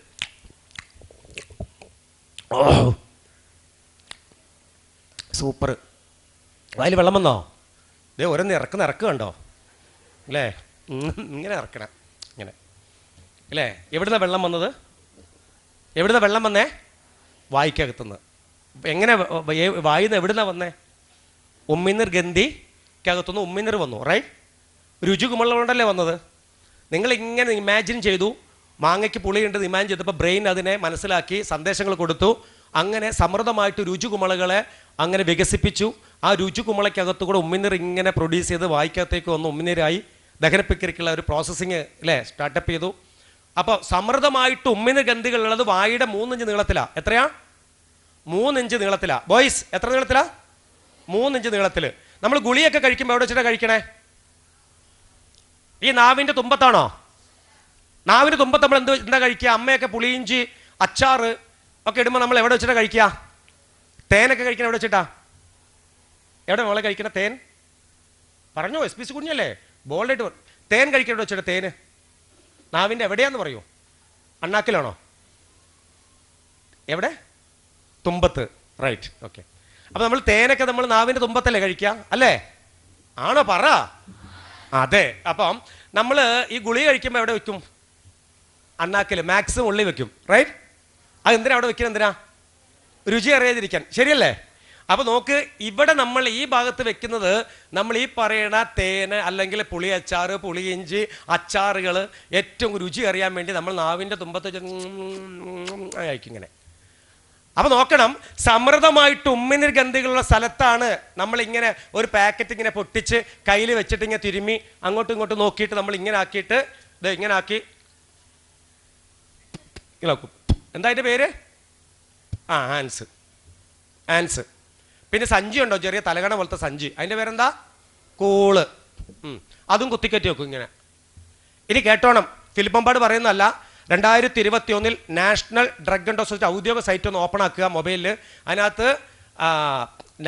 സൂപ്പർ. അതിൽ വെള്ളം വന്നോ? ഇതേ ഓരോന്ന് ഇറക്ക് കണ്ടോ അല്ലേ? ഇങ്ങനെ ഇറക്കണം ഇങ്ങനെ അല്ലേ? എവിടുന്ന വെള്ളം വന്നത്? എവിടുന്ന വെള്ളം വന്നേ? വായിക്കകത്തുനിന്ന്. എങ്ങനെ വായിന്ന് എവിടുന്ന വന്നേ? ഉമ്മിനീർ ഗന്ധിക്കകത്തുനിന്ന് ഉമ്മിനീർ വന്നു, റൈറ്റ്? രുചി കുമളുകൊണ്ടല്ലേ വന്നത്. നിങ്ങളിങ്ങനെ ഇമാജിൻ ചെയ്തു, മാങ്ങയ്ക്ക് പുളിയുണ്ടെന്ന് ഇമാജിൻ ചെയ്തപ്പോൾ ബ്രെയിൻ അതിനെ മനസ്സിലാക്കി സന്ദേശങ്ങൾ കൊടുത്തു. അങ്ങനെ സമൃദ്ധമായിട്ട് രുചികുമളകളെ അങ്ങനെ വികസിപ്പിച്ചു. ആ രുചികുമളയ്ക്കകത്തു കൂടെ ഉമ്മിനീർ ഇങ്ങനെ പ്രൊഡ്യൂസ് ചെയ്ത് വായിക്കകത്തേക്ക് വന്ന് ഉമ്മിനീരായി ദഹനപ്രക്രിയക്കുള്ള ഒരു പ്രോസസ്സിങ് അല്ലേ സ്റ്റാർട്ടപ്പ് ചെയ്തു. അപ്പോൾ സമൃദ്ധമായിട്ട് ഉമ്മിനീർ ഗന്ധികളുള്ളത് വായുടെ 3 ഇഞ്ച് നീളത്തിലാണ്. എത്രയാ? 3 ഇഞ്ച് നീളത്തിലാണ്. ബോയ്സ് എത്ര നീളത്തിലാ? 3 ഇഞ്ച് നീളത്തിൽ. നമ്മൾ ഗുളിയൊക്കെ കഴിക്കുമ്പോൾ എവിടെ വെച്ചിട്ടാണ് കഴിക്കണേ? ഈ നാവിൻ്റെ തുമ്പത്താണോ? നാവിൻ്റെ തുമ്പത്ത് നമ്മൾ എന്താ കഴിക്കുക? അമ്മയൊക്കെ പുളിയിഞ്ചി അച്ചാറ് ഒക്കെ ഇടുമ്പോൾ നമ്മൾ എവിടെ വെച്ചിട്ടാണ് കഴിക്കുക? തേനൊക്കെ കഴിക്കണം എവിടെ വെച്ചിട്ടാ? എവിടെ മോളെ കഴിക്കണ തേൻ? പറഞ്ഞോ, SPC കുഞ്ഞല്ലേ, ബോൾഡായിട്ട് തേൻ കഴിക്കണം എവിടെ വെച്ചിട്ട്? തേന് നാവിൻ്റെ എവിടെയാന്ന് പറയൂ? അണ്ണാക്കിലാണോ? എവിടെ? തുമ്പത്ത്, റൈറ്റ്, ഓക്കെ. അപ്പോൾ നമ്മൾ തേനൊക്കെ നമ്മൾ നാവിൻ്റെ തുമ്പത്തല്ലേ കഴിക്കുക അല്ലേ? ആണോ? പറ. അതെ. അപ്പം നമ്മൾ ഈ ഗുളിക കഴിക്കുമ്പോൾ എവിടെ വെക്കും? അണ്ണാക്കിൽ, മാക്സിമം ഉള്ളി വെക്കും, റൈറ്റ്? അത് എന്തിനാ അവിടെ വെക്കുന്നത്? എന്തിനാ? രുചി അറിയാതിരിക്കാൻ, ശരിയല്ലേ? അപ്പോൾ നോക്ക്, ഇവിടെ നമ്മൾ ഈ ഭാഗത്ത് വെക്കുന്നത് നമ്മൾ ഈ പറയണ തേന് അല്ലെങ്കിൽ പുളി അച്ചാറ്, പുളിയിഞ്ചി അച്ചാറുകൾ ഏറ്റവും രുചി അറിയാൻ വേണ്ടി നമ്മൾ നാവിൻ്റെ തുമ്പത്ത് കഴിക്കും ഇങ്ങനെ. അപ്പോൾ നോക്കണം, സമൃദ്ധമായിട്ട് ഉമ്മിനീർ ഗന്ധികളുള്ള സ്ഥലത്താണ് നമ്മളിങ്ങനെ ഒരു പാക്കറ്റ് ഇങ്ങനെ പൊട്ടിച്ച് കയ്യിൽ വെച്ചിട്ട് ഇങ്ങനെ തിരുമ്മി അങ്ങോട്ടും ഇങ്ങോട്ടും നോക്കിയിട്ട് നമ്മൾ ഇങ്ങനെ ആക്കിയിട്ട് ഇങ്ങനെ ആക്കി ഇളക്കും. എന്താ അതിൻ്റെ പേര്? ആൻസ്. പിന്നെ സഞ്ചി ഉണ്ടോ, ചെറിയ തലകണ പോലത്തെ സഞ്ചി, അതിൻ്റെ പേരെന്താ? കൂള്. അതും കുത്തിക്കറ്റി വെക്കും ഇങ്ങനെ. ഇനി കേട്ടോണം, ഫിലിപ്പമ്പാട് പറയുന്നതല്ല, 2021 നാഷണൽ ഡ്രഗ് ആൻഡ് സൊസൈറ്റി ഔദ്യോഗിക സൈറ്റ് ഒന്ന് ഓപ്പൺ ആക്കുക മൊബൈലിൽ. അതിനകത്ത്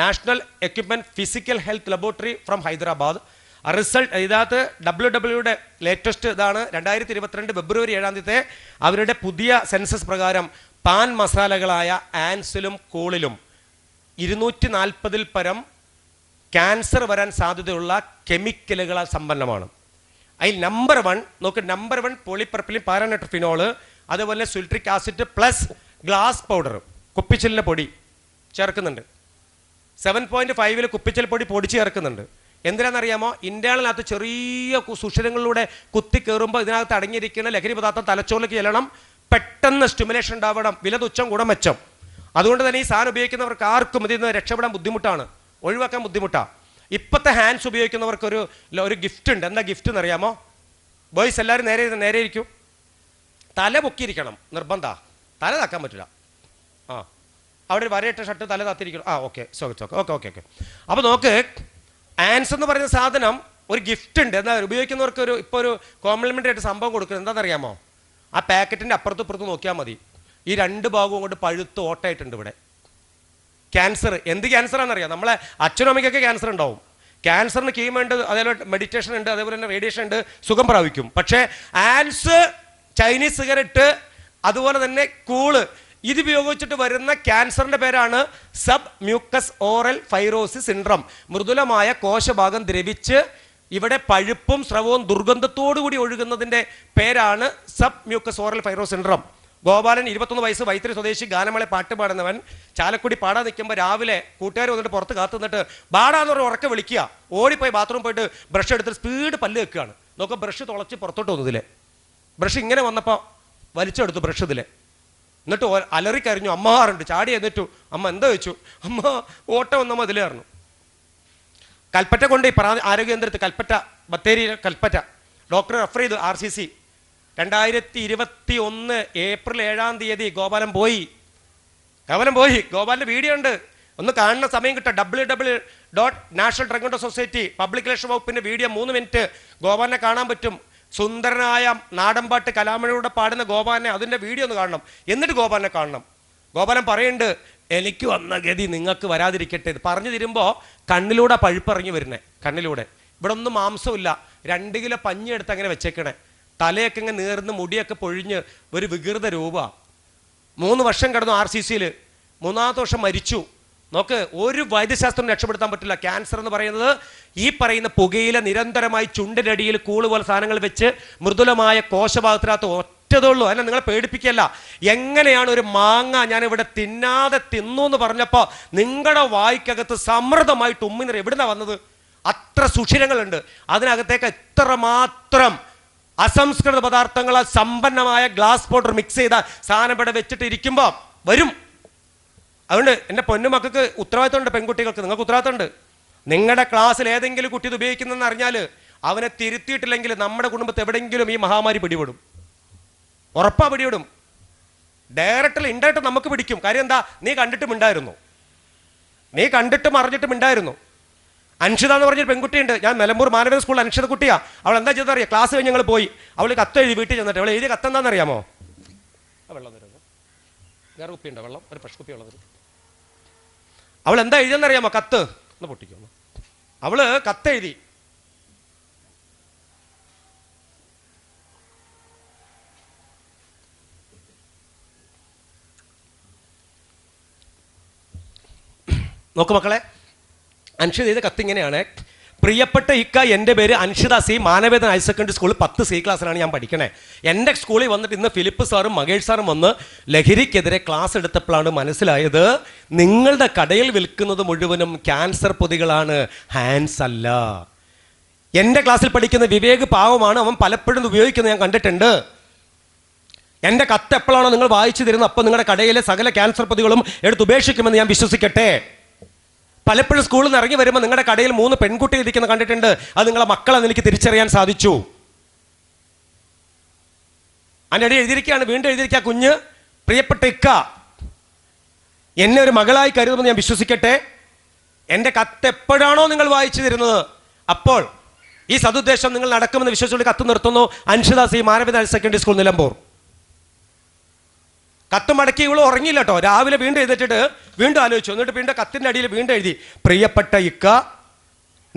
national equipment physical health laboratory from Hyderabad result. ഇതിനകത്ത് WWയുടെ ലേറ്റസ്റ്റ് ഇതാണ്. 2022 ഫെബ്രുവരി 7 അവരുടെ പുതിയ സെൻസസ് പ്രകാരം പാൻ മസാലകളായ ആൻസിലും കൂളിലും 240 പരം ക്യാൻസർ വരാൻ സാധ്യതയുള്ള കെമിക്കലുകളാൽ സമ്പന്നമാണ്. അതിൽ നമ്പർ 1 നോക്ക്, നമ്പർ 1 പോളിപ്രപ്പിലിൻ പാരാനട്രിഫിനോള്, അതുപോലെ citric acid plus glass powder, കുപ്പിച്ചിലിൻ്റെ പൊടി ചേർക്കുന്നുണ്ട്. 7.5 കുപ്പിച്ചിൽ പൊടി പൊടിച്ച് ചേർക്കുന്നുണ്ട്. എന്തിനാണെന്നറിയാമോ? ഇന്ത്യയിനകത്ത് ചെറിയ സുഷിരങ്ങളിലൂടെ കുത്തി കയറുമ്പോൾ ഇതിനകത്ത് അടങ്ങിയിരിക്കുന്ന ലഹരി പദാർത്ഥം തലച്ചോറിലേക്ക് ചെല്ലണം, പെട്ടെന്ന് സ്റ്റിമുലേഷൻ ഉണ്ടാവണം, വില തുച്ഛം ഗുണം മെച്ചം. അതുകൊണ്ട് തന്നെ ഈ സാധനം ഉപയോഗിക്കുന്നവർക്ക് ആർക്കും ഇതിൽ നിന്ന് രക്ഷപ്പെടാൻ ബുദ്ധിമുട്ടാണ്, ഒഴിവാക്കാൻ ബുദ്ധിമുട്ടാണ്. ഇപ്പോഴത്തെ ഹാൻഡ്സ് ഉപയോഗിക്കുന്നവർക്ക് ഒരു ഗിഫ്റ്റ് ഉണ്ട്. എന്താ ഗിഫ്റ്റ് എന്നറിയാമോ? ബോയ്സ് എല്ലാവരും നേരെ ഇരിക്കും. തല പൊക്കിയിരിക്കണം, നിർബന്ധ. തല താക്കാൻ പറ്റില്ല. ആ, അവിടെ ഒരു വരയിട്ട ഷർട്ട് തല താത്തിരിക്കണം. ആ, ഓക്കെ, ഓക്കെ. അപ്പോൾ നോക്ക്, ആൻസ് എന്ന് പറയുന്ന സാധനം ഒരു ഗിഫ്റ്റ് ഉണ്ട്. എന്താ ഉപയോഗിക്കുന്നവർക്ക് ഇപ്പോൾ ഒരു കോംപ്ലിമെൻ്ററി ആയിട്ട് സംഭവം കൊടുക്കുന്നത് എന്താണെന്നറിയാമോ? ആ പാക്കറ്റിൻ്റെ അപ്പുറത്തും ഇപ്പുറത്തും നോക്കിയാൽ മതി, ഈ രണ്ട് ഭാഗവും കൊണ്ട് പഴുത്ത് ഓട്ടമായിട്ടുണ്ട് ഇവിടെ. ക്യാൻസർ, എന്ത് ക്യാൻസറാണെന്നറിയാം? നമ്മളെ അച്ഛനും അമ്മയ്ക്കൊക്കെ ക്യാൻസർ ഉണ്ടാവും. ക്യാൻസറിന് കീമോ ഉണ്ട്, അതേപോലെ മെഡിറ്റേഷൻ ഉണ്ട്, അതേപോലെ തന്നെ റേഡിയേഷൻ ഉണ്ട്, സുഖം പ്രാപിക്കും. പക്ഷേ ആൻസ്, ചൈനീസ് സിഗരറ്റ്, അതുപോലെ തന്നെ കൂള്, ഇത് ഉപയോഗിച്ചിട്ട് വരുന്ന ക്യാൻസറിൻ്റെ പേരാണ് sub mucous oral fibrosis syndrome. മൃദുലമായ കോശഭാഗം ദ്രവിച്ച് ഇവിടെ പഴുപ്പും സ്രവവും ദുർഗന്ധത്തോടുകൂടി ഒഴുകുന്നതിൻ്റെ പേരാണ് sub mucous oral fibrosis syndrome. Gopalan 21 വയസ്സ്, വൈത്തിരി സ്വദേശി, ഗാനമേള പാട്ട് പാടുന്നവൻ. ചാലക്കുടി പാടാൻ നിൽക്കുമ്പോൾ രാവിലെ കൂട്ടുകാർ വന്നിട്ട് പുറത്ത് കാത്തു നിന്നിട്ട് ബാടാന്ന് പറഞ്ഞ് ഉറക്കെ വിളിക്കുക. ഓടിപ്പോയി ബാത്റൂം പോയിട്ട് ബ്രഷ് എടുത്തിട്ട് സ്പീഡ് പല്ല് വെക്കുകയാണ്. നോക്കുക, ബ്രഷ് തുളച്ച് പുറത്തോട്ട് വന്നതിലെ ബ്രഷ് ഇങ്ങനെ വന്നപ്പോൾ വലിച്ചെടുത്തു ബ്രഷ് ഇതിലെ. എന്നിട്ട് അലറിക്കരിഞ്ഞു. അമ്മമാറുണ്ട്, ചാടി എന്നിട്ടു. അമ്മ എന്താ വെച്ചു? അമ്മ ഓട്ടം വന്നമ്മ ഇതിലായിരുന്നു. കൽപ്പറ്റ കൊണ്ട് ആരോഗ്യ കേന്ദ്രത്തിൽ, കൽപ്പറ്റ ബത്തേരി കൽപ്പറ്റ ഡോക്ടർ റെഫർ ചെയ്തു. RCC 2021 ഏപ്രിൽ 7-ാം തീയതി ഗോപാലൻ പോയി. ഗോപാലിൻ്റെ വീഡിയോ ഉണ്ട്, ഒന്ന് കാണുന്ന സമയം കിട്ടുക. www.national drug control society public relation വകുപ്പിൻ്റെ വീഡിയോ 3 മിനിറ്റ് ഗോപാലിനെ കാണാൻ പറ്റും. സുന്ദരനായ നാടൻപാട്ട് കലാമണിയുടെ പാടുന്ന ഗോപാലിനെ, അതിൻ്റെ വീഡിയോ ഒന്ന് കാണണം. എന്നിട്ട് ഗോപാലിനെ കാണണം. ഗോപാലൻ പറയുന്നുണ്ട്, എനിക്ക് വന്ന ഗതി നിങ്ങൾക്ക് വരാതിരിക്കട്ടെ. ഇത് പറഞ്ഞു തരുമ്പോൾ കണ്ണിലൂടെ പഴുപ്പിറങ്ങി വരുന്നേ, കണ്ണിലൂടെ. ഇവിടെ ഒന്നും മാംസമില്ല. 2 കിലോ പഞ്ഞി എടുത്ത് അങ്ങനെ വെച്ചേക്കണേ. തലയൊക്കെ ഇങ്ങനെ നേർന്ന് മുടിയൊക്കെ പൊഴിഞ്ഞ് ഒരു വികൃത രൂപ. 3 വർഷം കിടന്നു RCCയിൽ. 3-ാമത്തെ വർഷം മരിച്ചു. നോക്ക്, ഒരു വൈദ്യശാസ്ത്രം രക്ഷപ്പെടുത്താൻ പറ്റില്ല. ക്യാൻസർ എന്ന് പറയുന്നത് ഈ പറയുന്ന പുകയില നിരന്തരമായി ചുണ്ടിനടിയിൽ കൂള് പോലെ സാധനങ്ങൾ വെച്ച് മൃദുലമായ കോശഭാഗത്തിനകത്ത് ഒറ്റതുള്ളൂ. അല്ല, നിങ്ങളെ പേടിപ്പിക്കല്ല. എങ്ങനെയാണ് ഒരു മാങ്ങ ഞാനിവിടെ തിന്നാതെ തിന്നു എന്ന് പറഞ്ഞപ്പോൾ നിങ്ങളുടെ വായിക്കകത്ത് സമൃദ്ധമായിട്ട് ഉമ്മിനിറ എവിടുന്നാ വന്നത്? അത്ര സുഷിരങ്ങളുണ്ട് അതിനകത്തേക്ക്. എത്രമാത്രം അസംസ്കൃത പദാർത്ഥങ്ങളാൽ സമ്പന്നമായ ഗ്ലാസ് പൗഡർ മിക്സ് ചെയ്ത സാധനം ഇവിടെ വെച്ചിട്ട് ഇരിക്കുമ്പോൾ വരും. അതുകൊണ്ട് എൻ്റെ പൊന്നുമക്കൾക്ക് ഉത്തരവാദിത്തമുണ്ട്. പെൺകുട്ടികൾക്ക് നിങ്ങൾക്ക് ഉത്തരവാദിത്തമുണ്ട്. നിങ്ങളുടെ ക്ലാസ്സിൽ ഏതെങ്കിലും കുട്ടി ഇത് ഉപയോഗിക്കുന്നതെന്ന് അറിഞ്ഞാൽ അവനെ തിരുത്തിയിട്ടില്ലെങ്കിൽ നമ്മുടെ കുടുംബത്തെ എവിടെയെങ്കിലും ഈ മഹാമാരി പിടിപെടും. ഉറപ്പാ പിടിപെടും. ഡയറക്റ്റിൽ ഇൻഡയറക്റ്റ് നമുക്ക് പിടിക്കും. കാര്യം എന്താ? നീ കണ്ടിട്ടും ഉണ്ടായിരുന്നു, നീ കണ്ടിട്ടും അറിഞ്ഞിട്ടും ഉണ്ടായിരുന്നു. അൻഷിത എന്ന് പറഞ്ഞൊരു പെൺകുട്ടിയുണ്ട്. ഞാൻ നിലമ്പൂർ മാനവേദ സ്കൂളിൽ അൻഷിത കുട്ടിയാ. അവൾ എന്താ ചെയ്തറിയാം? ക്ലാസ് കഴിഞ്ഞ് ഞങ്ങൾ പോയി. അവൾ കത്ത് എഴുതി വീട്ടിൽ ചെന്നിട്ട്. അവൾ എഴുതിയ കത്ത് എന്താണെന്നറിയാമോ? വെള്ളം തരുന്നു, വേറെ കുപ്പിയുണ്ടോ? വെള്ളം, ഒരു ഫ്രഷ് കുപ്പി വെള്ളം തരും. അവൾ എന്താ എഴുതിയെന്നറിയാമോ? കത്ത് ഒന്ന് പൊട്ടിക്കുന്നു. അവള് കത്തെഴുതി, നോക്ക് മക്കളെ, അൻഷിത ചെയ്ത കത്ത് ഇങ്ങനെയാണ്. പ്രിയപ്പെട്ട ഇക്ക, എൻ്റെ പേര് Anshitha C, Manavedan higher secondary സ്കൂളിൽ 10 C ക്ലാസ്സിലാണ് ഞാൻ പഠിക്കണേ. എൻ്റെ സ്കൂളിൽ വന്നിട്ട് ഇന്ന് ഫിലിപ്പ് സാറും മകേഷ് സാറും വന്ന് ലഹരിക്കെതിരെ ക്ലാസ് എടുത്തപ്പോഴാണ് മനസ്സിലായത് നിങ്ങളുടെ കടയിൽ വിൽക്കുന്നത് മുഴുവനും ക്യാൻസർ പൊതികളാണ്, ഹാൻഡ്സ് അല്ല. എൻ്റെ ക്ലാസ്സിൽ പഠിക്കുന്ന വിവേക് പാവമാണ്, അവൻ പലപ്പോഴും ഉപയോഗിക്കുന്നത് ഞാൻ കണ്ടിട്ടുണ്ട്. എൻ്റെ കത്ത് എപ്പോഴാണോ നിങ്ങൾ വായിച്ചു തരുന്നത് അപ്പോൾ നിങ്ങളുടെ കടയിലെ സകല ക്യാൻസർ പൊതികളും എടുത്ത് ഉപേക്ഷിക്കുമെന്ന് ഞാൻ വിശ്വസിക്കട്ടെ. പലപ്പോഴും സ്കൂളിൽ നിന്ന് ഇറങ്ങി വരുമ്പോൾ നിങ്ങളുടെ കടയിൽ 3 പെൺകുട്ടികൾ ഇരിക്കുന്ന കണ്ടിട്ടുണ്ട്. അത് നിങ്ങളെ മക്കളെന്ന് എനിക്ക് തിരിച്ചറിയാൻ സാധിച്ചു. അതിനിടെ എഴുതിയിരിക്കുകയാണ്, വീണ്ടും എഴുതിയിരിക്കുക, കുഞ്ഞ് പ്രിയപ്പെട്ട ഇക്ക, എന്നെ ഒരു മകളായി കരുതുമെന്ന് ഞാൻ വിശ്വസിക്കട്ടെ. എൻ്റെ കത്ത് എപ്പോഴാണോ നിങ്ങൾ വായിച്ചു തരുന്നത് അപ്പോൾ ഈ സതുദ്ദേശം നിങ്ങൾ നടക്കുമെന്ന് വിശ്വസിച്ചുകൊണ്ട് കത്ത് നിർത്തുന്നു. Anshitha C, Manavedan higher secondary school, Nilambur. കത്ത് മടക്കി ഇവള് ഉറങ്ങിയില്ല കേട്ടോ. രാവിലെ വീണ്ടും എഴുതിച്ചിട്ട് വീണ്ടും ആലോചിച്ചു. എന്നിട്ട് വീണ്ടും കത്തിൻ്റെ അടിയിൽ വീണ്ടും എഴുതി, പ്രിയപ്പെട്ട ഇക്ക,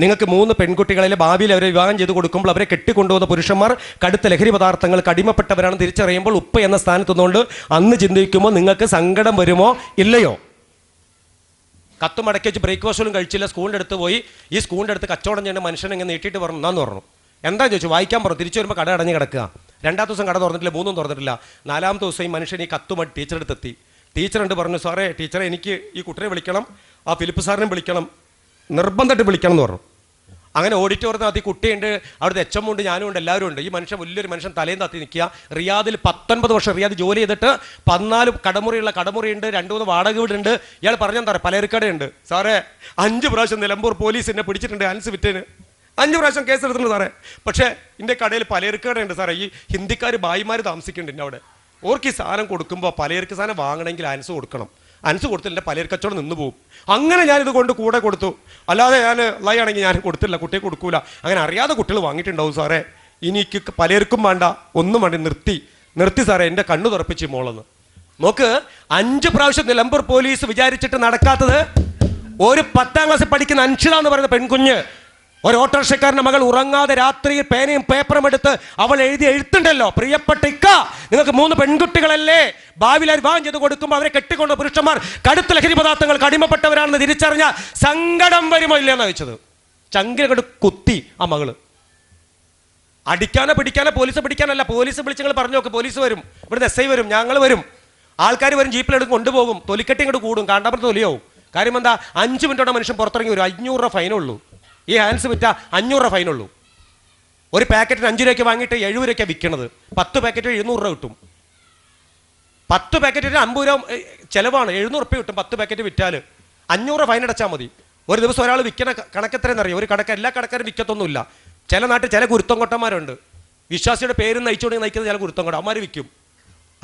നിങ്ങൾക്ക് 3 പെൺകുട്ടികളിലെ ഭാവിയിൽ അവരെ വിവാഹം ചെയ്ത് കൊടുക്കുമ്പോൾ അവരെ കെട്ടിക്കൊണ്ടുപോകുന്ന പുരുഷന്മാർ കടുത്ത ലഹരി പദാർത്ഥങ്ങൾക്ക് അടിമപ്പെട്ടവരാണ് തിരിച്ചറിയുമ്പോൾ ഉപ്പ എന്ന സ്ഥാനത്തുനിന്നുകൊണ്ട് അന്ന് ചിന്തിക്കുമ്പോൾ നിങ്ങൾക്ക് സങ്കടം വരുമോ ഇല്ലയോ? കത്ത് മടക്കി വെച്ച് ബ്രേക്ക്ഫാസ്റ്റും കഴിച്ചില്ല. സ്കൂളിൻ്റെ അടുത്ത് പോയി. ഈ സ്കൂളിൻ്റെ അടുത്ത് കച്ചവടം ചെയ്യുന്ന മനുഷ്യനെ ഇങ്ങനെ നീട്ടിയിട്ട് പറഞ്ഞു, എന്നാന്ന് പറഞ്ഞു. എന്താ ചോദിച്ചു? വായിക്കാൻ പറഞ്ഞു. തിരിച്ചു വരുമ്പോൾ കട അടഞ്ഞ് കിടക്കുക. 2-ാമത്തെ ദിവസം കട തുറന്നിട്ടില്ല, 3-ഉം തുറന്നിട്ടില്ല. 4-ാമത്തെ ദിവസം ഈ മനുഷ്യൻ ഈ കത്തുമായിട്ട് ടീച്ചറുടെ അടുത്തെത്തി. ടീച്ചറുണ്ട് പറഞ്ഞു, സാറേ ടീച്ചറെ, എനിക്ക് ഈ കുട്ടിയെ വിളിക്കണം, ആ ഫിലിപ്പ് സാറിനെ വിളിക്കണം, നിർബന്ധമായിട്ട് വിളിക്കണം എന്ന് പറഞ്ഞു. അങ്ങനെ ഓഡിറ്റോറിയത്തിനകത്ത് ഈ കുട്ടിയുണ്ട്, അവിടുത്തെ HM ഉണ്ട്, ഞാനും ഉണ്ട്, എല്ലാവരും ഉണ്ട്. ഈ മനുഷ്യൻ വലിയൊരു മനുഷ്യൻ തലേന്ന് തത്തി നിൽക്കുക. റിയാദിൽ 19 വർഷം റിയാദ് ജോലി ചെയ്തിട്ട് 14 കടമുറിയുണ്ട്, 2-3 വാടക വീടുണ്ട്. ഇയാൾ പറഞ്ഞെന്താ പറയുക, പലചരക്കടയുണ്ട്. സാറേ 5 പ്രാവശ്യം നിലമ്പൂർ പോലീസ് എന്നെ പിടിച്ചിട്ടുണ്ട് ഹാൻസ് വിറ്റേന്. 5 പ്രാവശ്യം കേസ് എടുത്തിട്ടുണ്ട് സാറേ. പക്ഷേ എൻ്റെ കടയിൽ പലചരക്ക് കടയുണ്ട് സാറേ. ഈ ഹിന്ദിക്കാർ ഭായിമാർ താമസിക്കുന്നുണ്ട് അവിടെ. ഓർക്ക് ഈ സാധനം കൊടുക്കുമ്പോൾ പലചരക്ക് സാധനം വാങ്ങണമെങ്കിൽ അനസ് കൊടുക്കണം. അനസ് കൊടുത്തില്ല പലചരക്ക് കച്ചവടം നിന്ന് പോകും. അങ്ങനെ ഞാനിത് കൊണ്ട് കൂടെ കൊടുത്തു. അല്ലാതെ ഞാൻ ലയാണെങ്കിൽ ഞാൻ കൊടുത്തില്ല, കുട്ടിയെ കൊടുക്കൂല. അങ്ങനെ അറിയാതെ കുട്ടികൾ വാങ്ങിയിട്ടുണ്ടാവും സാറേ. എനിക്ക് പലചരക്കും വേണ്ട, ഒന്നും വേണ്ട. നിർത്തി സാറേ, എൻ്റെ കണ്ണു തുറപ്പിച്ച് മോളെന്ന്. നോക്ക്, 5 പ്രാവശ്യം നിലമ്പൂർ പോലീസ് വിചാരിച്ചിട്ട് നടക്കാത്തത്. ഒരു 10ാം ക്ലാസ്സിൽ പഠിക്കുന്ന അൻഷിത എന്ന് പറയുന്ന പെൺകുഞ്ഞ്, ഒരു ഓട്ടോറിക്ഷക്കാരൻ്റെ മകൾ ഉറങ്ങാതെ രാത്രിയിൽ പേനയും പേപ്പറും എടുത്ത് അവൾ എഴുതി എഴുത്തുണ്ടല്ലോ, പ്രിയപ്പെട്ട ഇക്ക, നിങ്ങൾക്ക് 3 പെൺകുട്ടികളല്ലേ, ഭാവിയിൽ വിവാഹം ചെയ്ത് കൊടുക്കുമ്പോൾ അവരെ കെട്ടിക്കൊണ്ട പുരുഷന്മാർ കടുത്ത ലഹരി പദാർത്ഥങ്ങൾക്ക് അടിമപ്പെട്ടവരാണെന്ന് തിരിച്ചറിഞ്ഞ സങ്കടം വരുമോ ഇല്ലയെന്നാണ് വെച്ചത്. ചങ്കിലങ്ങോട്ട് കുത്തി ആ മകള്. അടിക്കാനോ പിടിക്കാനോ പോലീസ് പിടിക്കാനല്ല. പോലീസ് വിളിച്ച് നിങ്ങൾ പറഞ്ഞു നോക്ക്, പോലീസ് വരും, ഇവിടുന്ന് SI വരും, ഞങ്ങൾ വരും, ആൾക്കാർ വരും, ജീപ്പിലെടുത്ത് കൊണ്ടുപോകും, തൊലിക്കെട്ടി ഇങ്ങോട്ട് കൂടും, കാണ്ടാപുരത്ത് തൊലിയാവും. കാര്യം എന്താ, 5 മിനിറ്റോടെ മനുഷ്യൻ പുറത്തിറങ്ങി വരും. 500 രൂപ ഫൈനുള്ളൂ. ഈ ഹാൻഡ്സ് വിറ്റാൽ 500 രൂപ ഫൈനുള്ളൂ. ഒരു പാക്കറ്റിന് 5 രൂപയ്ക്ക് വാങ്ങിയിട്ട് 70 രൂപയ്ക്കാണ് വിൽക്കുന്നത്. 10 പാക്കറ്റ് 700 രൂപ കിട്ടും. 10 പാക്കറ്റിന് 50 രൂപ ചിലവാണ്. 700 രൂപ കിട്ടും 10 പാക്കറ്റ് വിറ്റാൽ. 500 രൂപ ഫൈൻ അടച്ചാൽ മതി. ഒരു ദിവസം ഒരാൾ വിൽക്കുന്ന കണക്കെത്രയെന്നറിയാം? ഒരു കടക്കാർ, എല്ലാ കടക്കാരും വിൽക്കത്തൊന്നുമില്ല. ചില നാട്ടിൽ ചില കുരുത്തം കൊട്ടന്മാരുണ്ട്, വിശ്വാസിയുടെ പേര് നയിച്ചുകൊണ്ട് നയിക്കുന്ന ചില കുരുത്തം കൊട്ട അവന്മാർ വിൽക്കും.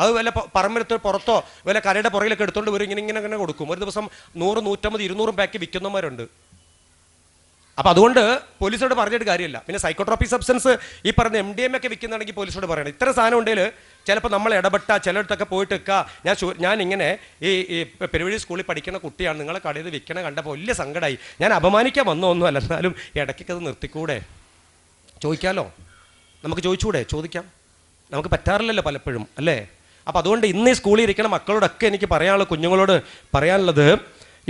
അത് വല്ല പറമ്പെടുത്ത് പുറത്തോ വല്ല കരയുടെ പുറകിലൊക്കെ എടുത്തുകൊണ്ട് വരും, ഇങ്ങനെ കൊടുക്കും. ഒരു ദിവസം 100, 150, 200 പാക്ക് വിൽക്കുന്നവന്മാരുണ്ട്. അപ്പോൾ അതുകൊണ്ട് പോലീസോട് പറഞ്ഞിട്ട് കാര്യമില്ല. പിന്നെ സൈക്കോട്രോപിക് സബ്സ്റ്റൻസ് ഈ പറഞ്ഞ MDMA ഒക്കെ വിൽക്കുന്നുണ്ടെങ്കിൽ പോലീസോട് പറയണം. ഇത്ര സാധനം ഉണ്ടെങ്കിൽ ചിലപ്പോൾ നമ്മൾ ഇടപെട്ട ചിലയിടത്തൊക്കെ പോയിട്ട് ഞാൻ ഇങ്ങനെ ഈ പെരുവഴി സ്കൂളിൽ പഠിക്കുന്ന കുട്ടിയാണ്, നിങ്ങളെ കടയിൽ വിൽക്കണ കണ്ടപ്പോൾ വലിയ സങ്കടമായി, ഞാൻ അപമാനിക്കാൻ വന്നൊന്നുമല്ല, എന്നാലും ഇടയ്ക്കൊക്കെ അത് നിർത്തിക്കൂടെ, ചോദിക്കാമല്ലോ, നമുക്ക് ചോദിക്കാം. നമുക്ക് പറ്റാറില്ലല്ലോ പലപ്പോഴും, അല്ലേ? അപ്പോൾ അതുകൊണ്ട് ഇന്ന് ഈ സ്കൂളിൽ ഇരിക്കുന്ന മക്കളോടൊക്കെ എനിക്ക് പറയാനുള്ളത്, കുഞ്ഞുങ്ങളോട് പറയാനുള്ളത്,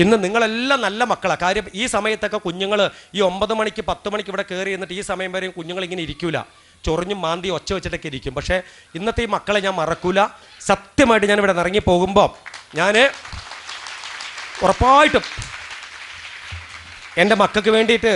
ഇന്ന് നിങ്ങളെല്ലാം നല്ല മക്കളാണ്. കാര്യം ഈ സമയത്തൊക്കെ കുഞ്ഞുങ്ങൾ ഈ 9 മണിക്ക് 10 മണിക്ക് ഇവിടെ കയറി എന്നിട്ട് ഈ സമയം വരെയും കുഞ്ഞുങ്ങൾ ഇങ്ങനെ ഇരിക്കൂല, ചൊറിഞ്ഞും മാന്തി ഒച്ച വെച്ചിട്ടൊക്കെ ഇരിക്കും. പക്ഷേ ഇന്നത്തെ ഈ മക്കളെ ഞാൻ മറക്കൂല. സത്യമായിട്ട് ഞാൻ ഇവിടെ ഇറങ്ങി പോകുമ്പോൾ ഞാൻ ഉറപ്പായിട്ടും എൻ്റെ മക്കൾക്ക് വേണ്ടിയിട്ട്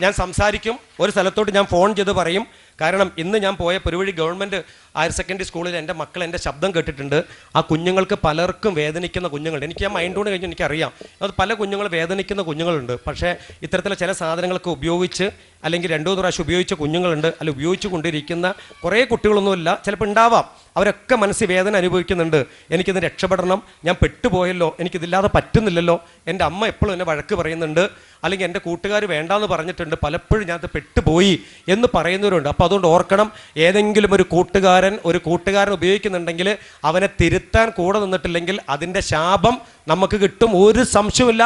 ഞാൻ സംസാരിക്കും. ഒരു സ്ഥലത്തോട്ട് ഞാൻ ഫോൺ ചെയ്ത് പറയും. കാരണം ഇന്ന് ഞാൻ പോയ പെരുവഴി ഗവൺമെൻറ് ഹയർ സെക്കൻഡറി സ്കൂളിൽ എൻ്റെ മക്കൾ എൻ്റെ ശബ്ദം കേട്ടിട്ടുണ്ട്. ആ കുഞ്ഞുങ്ങൾക്ക് പലർക്കും വേദനിക്കുന്ന കുഞ്ഞുങ്ങളുണ്ട്. എനിക്ക് ആ മൈൻഡ് കൊണ്ട് കഴിഞ്ഞ് എനിക്കറിയാം, അത് പല കുഞ്ഞുങ്ങൾ വേദനിക്കുന്ന കുഞ്ഞുങ്ങളുണ്ട്. പക്ഷേ ഇത്തരത്തിലെ ചില സാധനങ്ങളൊക്കെ ഉപയോഗിച്ച് അല്ലെങ്കിൽ 2-3 പ്രാവശ്യം ഉപയോഗിച്ച കുഞ്ഞുങ്ങളുണ്ട്, അല്ല ഉപയോഗിച്ചു കൊണ്ടിരിക്കുന്ന കുറേ കുട്ടികളൊന്നുമില്ല, ചിലപ്പോൾ ഉണ്ടാവാം. അവരൊക്കെ മനസ്സിൽ വേദന അനുഭവിക്കുന്നുണ്ട്. എനിക്കിത് രക്ഷപ്പെടണം, ഞാൻ പെട്ടുപോയല്ലോ, എനിക്കിതില്ലാതെ പറ്റുന്നില്ലല്ലോ, എൻ്റെ അമ്മ എപ്പോഴും എന്നെ വഴക്ക് പറയുന്നുണ്ട്, അല്ലെങ്കിൽ എൻ്റെ കൂട്ടുകാർ വേണ്ടാന്ന് പറഞ്ഞിട്ടുണ്ട്, പലപ്പോഴും ഞാനത് പെട്ടുപോയി എന്ന് പറയുന്നവരുണ്ട്. അപ്പോൾ അതുകൊണ്ട് ഓർക്കണം, ഏതെങ്കിലും ഒരു കൂട്ടുകാരൻ ഉപയോഗിക്കുന്നുണ്ടെങ്കിൽ അവനെ തിരുത്താൻ കൂടെ നിന്നിട്ടില്ലെങ്കിൽ അതിൻ്റെ ശാപം നമുക്ക് കിട്ടും, ഒരു സംശയമില്ല.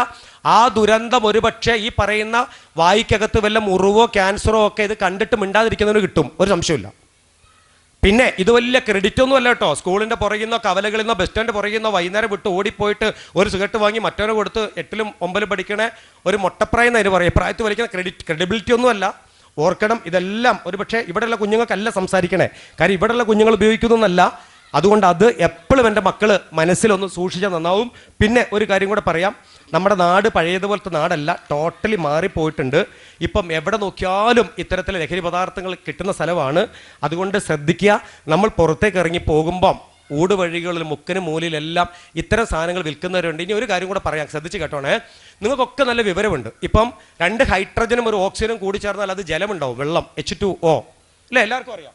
ആ ദുരന്തം ഒരുപക്ഷെ ഈ പറയുന്ന വായിക്കകത്ത് വല്ല മുറിവോ ക്യാൻസറോ ഒക്കെ ഇത് കണ്ടിട്ട് മിണ്ടാതിരിക്കുന്നതിന് കിട്ടും, ഒരു സംശയമില്ല. പിന്നെ ഇത് വലിയ ക്രെഡിറ്റ് ഒന്നും അല്ല കേട്ടോ. സ്കൂളിൻ്റെ പുറകിൽ നിന്നോ കവലകളിൽ നിന്നോ ബസ് സ്റ്റാൻഡ് പുറകിൽ നിന്നോ വൈകുന്നേരം വിട്ട് ഓടിപ്പോയിട്ട് ഒരു സിഗരറ്റ് വാങ്ങി മറ്റവനെ കൊടുത്ത് 8ലും 9ലും പഠിക്കണേ ഒരു മൊട്ടപ്രായം എന്നതിന് പറയും, പ്രായത്തിൽ വലിക്കുന്ന ക്രെഡിബിലിറ്റി ഒന്നും അല്ല. ഓർക്കണം, ഇതെല്ലാം ഒരുപക്ഷെ ഇവിടെയുള്ള കുഞ്ഞുങ്ങൾക്കല്ല സംസാരിക്കണേ, കാര്യം ഇവിടെയുള്ള കുഞ്ഞുങ്ങൾ ഉപയോഗിക്കുന്നൊന്നല്ല. അതുകൊണ്ട് അത് എപ്പോഴും എൻ്റെ മക്കൾ മനസ്സിലൊന്ന് സൂക്ഷിച്ചാൽ നന്നാവും. പിന്നെ ഒരു കാര്യം കൂടെ പറയാം, നമ്മുടെ നാട് പഴയതുപോലത്തെ നാടല്ല, ടോട്ടലി മാറിപ്പോയിട്ടുണ്ട്. ഇപ്പം എവിടെ നോക്കിയാലും ഇത്തരത്തിലെ ലഹരി പദാർത്ഥങ്ങൾ കിട്ടുന്ന സ്ഥലമാണ്. അതുകൊണ്ട് ശ്രദ്ധിക്കുക, നമ്മൾ പുറത്തേക്ക് ഇറങ്ങി പോകുമ്പം ഊടുവഴികളിൽ മുക്കിനും മൂലയിലെല്ലാം ഇത്തരം സാധനങ്ങൾ വിൽക്കുന്നവരുണ്ട്. ഇനി ഒരു കാര്യം കൂടെ പറയാം, ശ്രദ്ധിച്ച് കേട്ടോണേ. നിങ്ങൾക്കൊക്കെ നല്ല വിവരമുണ്ട്. ഇപ്പം 2 ഹൈഡ്രജനും ഒരു ഓക്സിജനും കൂടി ചേർന്നാൽ അത് ജലമുണ്ടാവും, വെള്ളം, H2O അല്ലേ? എല്ലാവർക്കും അറിയാം.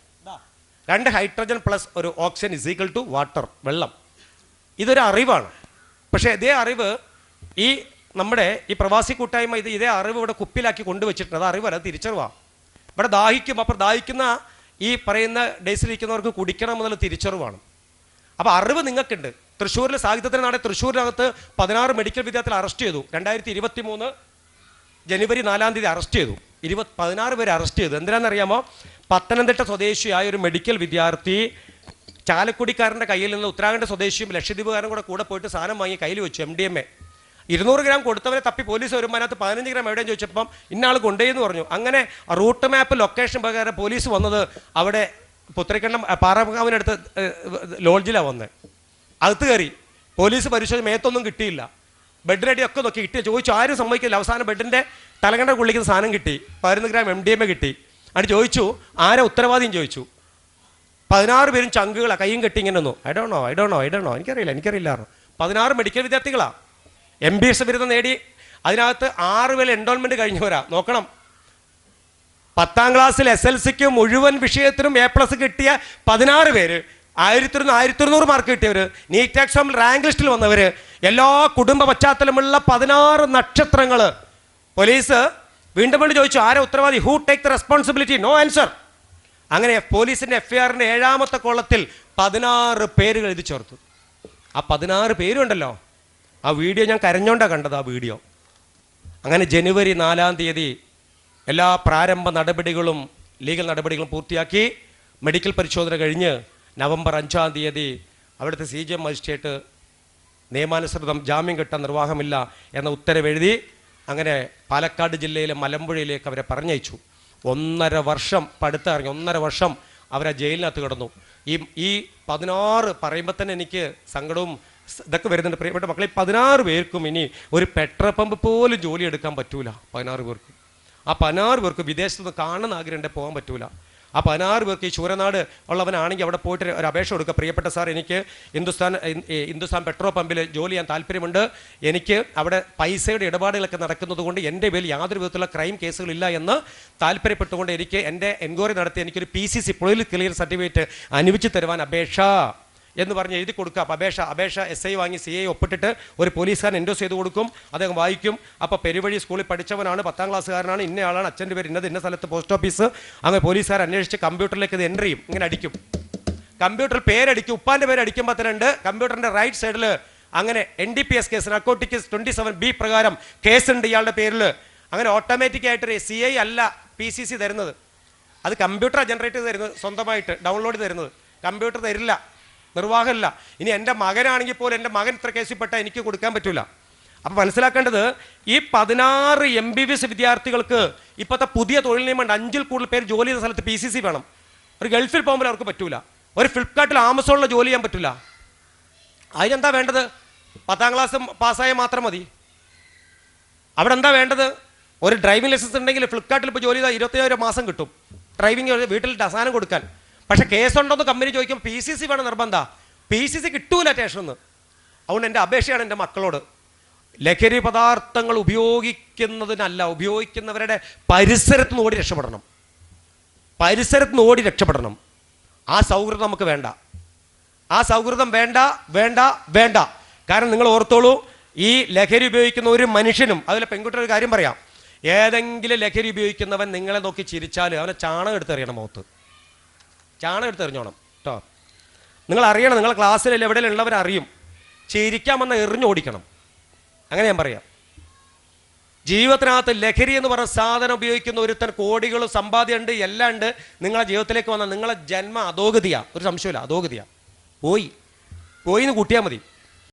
2 ഹൈഡ്രജൻ പ്ലസ് ഒരു oxygen is equal to water, വെള്ളം. ഇതൊരു അറിവാണ്. പക്ഷേ ഇതേ അറിവ് ഈ നമ്മുടെ ഈ പ്രവാസി കൂട്ടായ്മ ഇതേ അറിവ് ഇവിടെ കുപ്പിലാക്കി കൊണ്ടുവച്ചിട്ടുണ്ട്. അത് അറിവല്ല, അത് തിരിച്ചറിവാണ്. ഇവിടെ ദാഹിക്കും, അപ്പോൾ ദാഹിക്കുന്ന ഈ പറയുന്ന ഡേയ്സിലിരിക്കുന്നവർക്ക് കുടിക്കണം എന്നുള്ള തിരിച്ചറിവാണ്. അപ്പോൾ അറിവ് നിങ്ങൾക്കുണ്ട്. തൃശ്ശൂരിൽ സാഹിത്യത്തിൻ്റെ നാട് തൃശ്ശൂരിനകത്ത് 16 മെഡിക്കൽ വിദ്യാർത്ഥികൾ അറസ്റ്റ് ചെയ്തു. 2023 ജനുവരി 4-ാം തീയതി അറസ്റ്റ് ചെയ്തു. 16 പേര് അറസ്റ്റ് ചെയ്തു. എന്തിനാണെന്നറിയാമോ? പത്തനംതിട്ട സ്വദേശിയായ ഒരു മെഡിക്കൽ വിദ്യാർത്ഥി ചാലക്കുടിക്കാരൻ്റെ കയ്യിൽ നിന്ന് ഉത്തരാഖണ്ഡ് സ്വദേശിയും ലക്ഷദ്വീപുകാരനും കൂടെ പോയിട്ട് സാധനം വാങ്ങി കയ്യിൽ വെച്ചു, MDMA. 200 ഗ്രാം കൊടുത്തവരെ തപ്പി പോലീസ് വരുമ്പോൾ അതിനകത്ത് 15 ഗ്രാം എവിടെയെന്ന് ചോദിച്ചപ്പം ഇന്നാൾ കൊണ്ടുപോയെന്ന് പറഞ്ഞു. അങ്ങനെ റൂട്ട് മാപ്പ് ലൊക്കേഷൻ പ്രകാരം പോലീസ് വന്നത് അവിടെ പുത്തരിക്കണ്ടം പാറക്കാവിനടുത്ത് ലോഡ്ജിലാണ് വന്നത്. അകത്ത് കയറി പോലീസ് പരിശോധിച്ച് മേത്തൊന്നും കിട്ടിയില്ല. ബെഡ് റെഡി ഒക്കെ നോക്കി കിട്ടി, ചോദിച്ചു, ആരും സമ്മതിക്കില്ല. അവസാനം ബെഡിൻ്റെ തലകണ്ട കൊള്ളിക്കുന്ന സാധനം കിട്ടി, 11 ഗ്രാം MDMA കിട്ടി. അത് ചോദിച്ചു, ആരെ ഉത്തരവാദിയും ചോദിച്ചു. 16 പേരും ചങ്കുകളാണ്, കയ്യും കെട്ടി ഇങ്ങനെ ഒന്നു. ഐ ഡോണ്ട് നോ എനിക്കറിയില്ല. 16 മെഡിക്കൽ വിദ്യാർത്ഥികളാണ്, MBS ബിരുദം നേടി. അതിനകത്ത് 6 പേര് എൻറോൾമെൻറ്റ് കഴിഞ്ഞവരാ. നോക്കണം, 10ാം ക്ലാസ്സിൽ SLCക്ക് മുഴുവൻ വിഷയത്തിനും A+ കിട്ടിയ 16 പേര്, 1100 മാർക്ക് കിട്ടിയവർ, നീറ്റ് എക്സാമിൽ റാങ്ക് ലിസ്റ്റിൽ വന്നവർ, എല്ലാ കുടുംബ പശ്ചാത്തലമുള്ള 16 നക്ഷത്രങ്ങൾ. പോലീസ് വീണ്ടും വീണ്ടും ചോദിച്ചു, ആരെ ഉത്തരവാദി? Who take the responsibility? No answer. അങ്ങനെ പോലീസിൻ്റെ FIRന്റെ 7ാമത്തെ കോളത്തിൽ 16 പേരുകൾ എഴുതി ചേർത്തു. ആ 16 പേരുണ്ടല്ലോ, ആ വീഡിയോ ഞാൻ കരഞ്ഞോണ്ടാണ് കണ്ടത്. ആ വീഡിയോ അങ്ങനെ ജനുവരി 4-ാം തീയതി എല്ലാ പ്രാരംഭ നടപടികളും ലീഗൽ നടപടികളും പൂർത്തിയാക്കി. മെഡിക്കൽ പരിശോധന കഴിഞ്ഞ് നവംബർ 5-ാം തീയതി അവിടുത്തെ CJM മജിസ്ട്രേറ്റ് നിയമാനുസൃതം ജാമ്യം കിട്ടാൻ നിർവാഹമില്ല എന്ന ഉത്തരവെഴുതി അങ്ങനെ പാലക്കാട് ജില്ലയിലെ മലമ്പുഴയിലേക്ക് അവരെ പറഞ്ഞയച്ചു. 1.5 വർഷം പടുത്തിറങ്ങി, 1.5 വർഷം അവരെ ജയിലിനകത്ത് കിടന്നു. ഈ 16 പറയുമ്പോൾ തന്നെ എനിക്ക് സങ്കടവും ഇതൊക്കെ വരുന്നുണ്ട്. പ്രിയപ്പെട്ട മക്കളെ, 16 പേർക്കും ഇനി ഒരു പെട്രോൾ പമ്പ് പോലും ജോലി എടുക്കാൻ പറ്റൂല. 16 പേർക്കും. ആ 16 പേർക്ക് വിദേശത്ത് കാണുന്ന ആഗ്രഹമുണ്ടെങ്കിൽ പോകാൻ പറ്റൂല. ആ 16 പേർക്ക് ഈ ശൂരനാട് ഉള്ളവനാണെങ്കിൽ അവിടെ പോയിട്ട് ഒരു അപേക്ഷ കൊടുക്കുക. പ്രിയപ്പെട്ട സാർ, എനിക്ക് ഹിന്ദുസ്ഥാൻ പെട്രോൾ പമ്പിൽ ജോലി ചെയ്യാൻ താല്പര്യമുണ്ട്. എനിക്ക് അവിടെ പൈസയുടെ ഇടപാടുകളൊക്കെ നടക്കുന്നത് കൊണ്ട് എൻ്റെ പേരിൽ യാതൊരു വിധത്തിലുള്ള ക്രൈം കേസുകളില്ല എന്ന് താല്പര്യപ്പെട്ടുകൊണ്ട് എനിക്ക് എൻ്റെ എൻക്വയറി നടത്തി എനിക്കൊരു PCC പൊളിറ്റിക്കൽ ക്ലിയർ സർട്ടിഫിക്കറ്റ് അനുവദിച്ച് തരുവാൻ അപേക്ഷ എന്ന് പറഞ്ഞ് എഴുതി കൊടുക്കുക. അപ്പോൾ അപേക്ഷ SI വാങ്ങി CI ഒപ്പിട്ടിട്ട് ഒരു പോലീസുകാരൻ എൻഡോസ് ചെയ്ത് കൊടുക്കും. അദ്ദേഹം വായിക്കും. അപ്പോൾ പെരുവഴി സ്കൂളിൽ പഠിച്ചവനാണ്, 10ാം ക്ലാസ്സുകാരനാണ്, ഇന്നയാളാണ്, അച്ഛൻ്റെ പേര് ഇന്ന സ്ഥലത്ത് പോസ്റ്റ് ഓഫീസ്. അങ്ങനെ പോലീസുകാർ അന്വേഷിച്ച് കമ്പ്യൂട്ടറിലേക്ക് ഇത് എൻ്റർ ചെയ്യും. ഇങ്ങനെ അടിക്കും, കമ്പ്യൂട്ടറിൽ പേരടിക്കും. ഉപ്പാൻ്റെ പേര് അടിക്കുമ്പോൾ തന്നെ കമ്പ്യൂട്ടറിൻ്റെ റൈറ്റ് സൈഡിൽ അങ്ങനെ NDPS കേസ്, നർക്കോട്ടിക്സ് 27B പ്രകാരം കേസുണ്ട് ഇയാളുടെ പേരിൽ. അങ്ങനെ ഓട്ടോമാറ്റിക്കായിട്ട് CI അല്ല PCC തരുന്നത്, അത് കമ്പ്യൂട്ടർ ജനറേറ്റ് ചെയ്ത് തരുന്നത്, സ്വന്തമായിട്ട് ഡൗൺലോഡ് ചെയ്ത് തരുന്നത്. കമ്പ്യൂട്ടർ തരില്ല, നിർവാഹമില്ല. ഇനി എൻ്റെ മകനാണെങ്കിൽ പോലും എൻ്റെ മകൻ ഇത്ര കേസിൽപ്പെട്ടാൽ എനിക്ക് കൊടുക്കാൻ പറ്റില്ല. അപ്പോൾ മനസ്സിലാക്കേണ്ടത്, ഈ 16 MBBS വിദ്യാർത്ഥികൾക്ക് ഇപ്പോഴത്തെ പുതിയ തൊഴിൽ നിയമമുണ്ട്. 5-ൽ കൂടുതൽ പേര് ജോലി ചെയ്ത സ്ഥലത്ത് PCC വേണം. ഒരു ഗൾഫിൽ പോകുമ്പോൾ അവർക്ക് പറ്റൂല. ഒരു ഫ്ലിപ്കാർട്ടിൽ ആമസോണിൽ ജോലി ചെയ്യാൻ പറ്റില്ല. അതിനെന്താ വേണ്ടത്? 10ാം ക്ലാസ് പാസ്സായാൽ മാത്രം മതി. അവിടെ എന്താ വേണ്ടത്? ഒരു ഡ്രൈവിംഗ് ലൈസൻസ് ഉണ്ടെങ്കിൽ ഫ്ലിപ്കാർട്ടിൽ ഇപ്പോൾ ജോലി ചെയ്താൽ 25,000 മാസം കിട്ടും. ഡ്രൈവിംഗ് വീട്ടിൽ സാധനം കൊടുക്കാൻ. പക്ഷേ കേസുണ്ടോന്ന് കമ്പനി ചോദിക്കും, PCC വേണം നിർബന്ധം. PCC കിട്ടൂല സ്റ്റേഷനിൽ നിന്ന്. അതുകൊണ്ട് എൻ്റെ അപേക്ഷയാണ് എൻ്റെ മക്കളോട്, ലഹരി പദാർത്ഥങ്ങൾ ഉപയോഗിക്കുന്നതിനല്ല, ഉപയോഗിക്കുന്നവരുടെ പരിസരത്ത് നിന്ന് ഓടി രക്ഷപ്പെടണം. പരിസരത്ത് നിന്ന് ഓടി രക്ഷപ്പെടണം. ആ സൗഹൃദം നമുക്ക് വേണ്ട. ആ സൗഹൃദം വേണ്ട വേണ്ട വേണ്ട. കാരണം നിങ്ങൾ ഓർത്തോളൂ, ഈ ലഹരി ഉപയോഗിക്കുന്ന ഒരു മനുഷ്യനും, അതിലെ പെൺകുട്ടിയുടെ ഒരു കാര്യം പറയാം, ഏതെങ്കിലും ലഹരി ഉപയോഗിക്കുന്നവൻ നിങ്ങളെ നോക്കി ചിരിച്ചാൽ അവനെ ചാണകം എടുത്തെറിയണം, മുഖത്ത് ചാണകം എടുത്തെറിഞ്ഞോണം കേട്ടോ. നിങ്ങൾ അറിയണം, നിങ്ങളെ ക്ലാസ്സിൽ എവിടെയെങ്കിലും ഉള്ളവരറിയും. ചിരിക്കാൻ വന്ന എറിഞ്ഞോടിക്കണം. അങ്ങനെ ഞാൻ പറയാം. ജീവിതത്തിനകത്ത് ലഹരി എന്ന് പറഞ്ഞ സാധനം ഉപയോഗിക്കുന്ന ഒരുത്തൻ കോടികളും സമ്പാദ്യമുണ്ട്, എല്ലാം ഉണ്ട്. നിങ്ങളെ ജീവിതത്തിലേക്ക് വന്നാൽ നിങ്ങളെ ജന്മ അധോഗതിയാണ്, ഒരു സംശയമില്ല, അധോഗതിയാണ്. പോയി എന്ന് കൂട്ടിയാൽ മതി.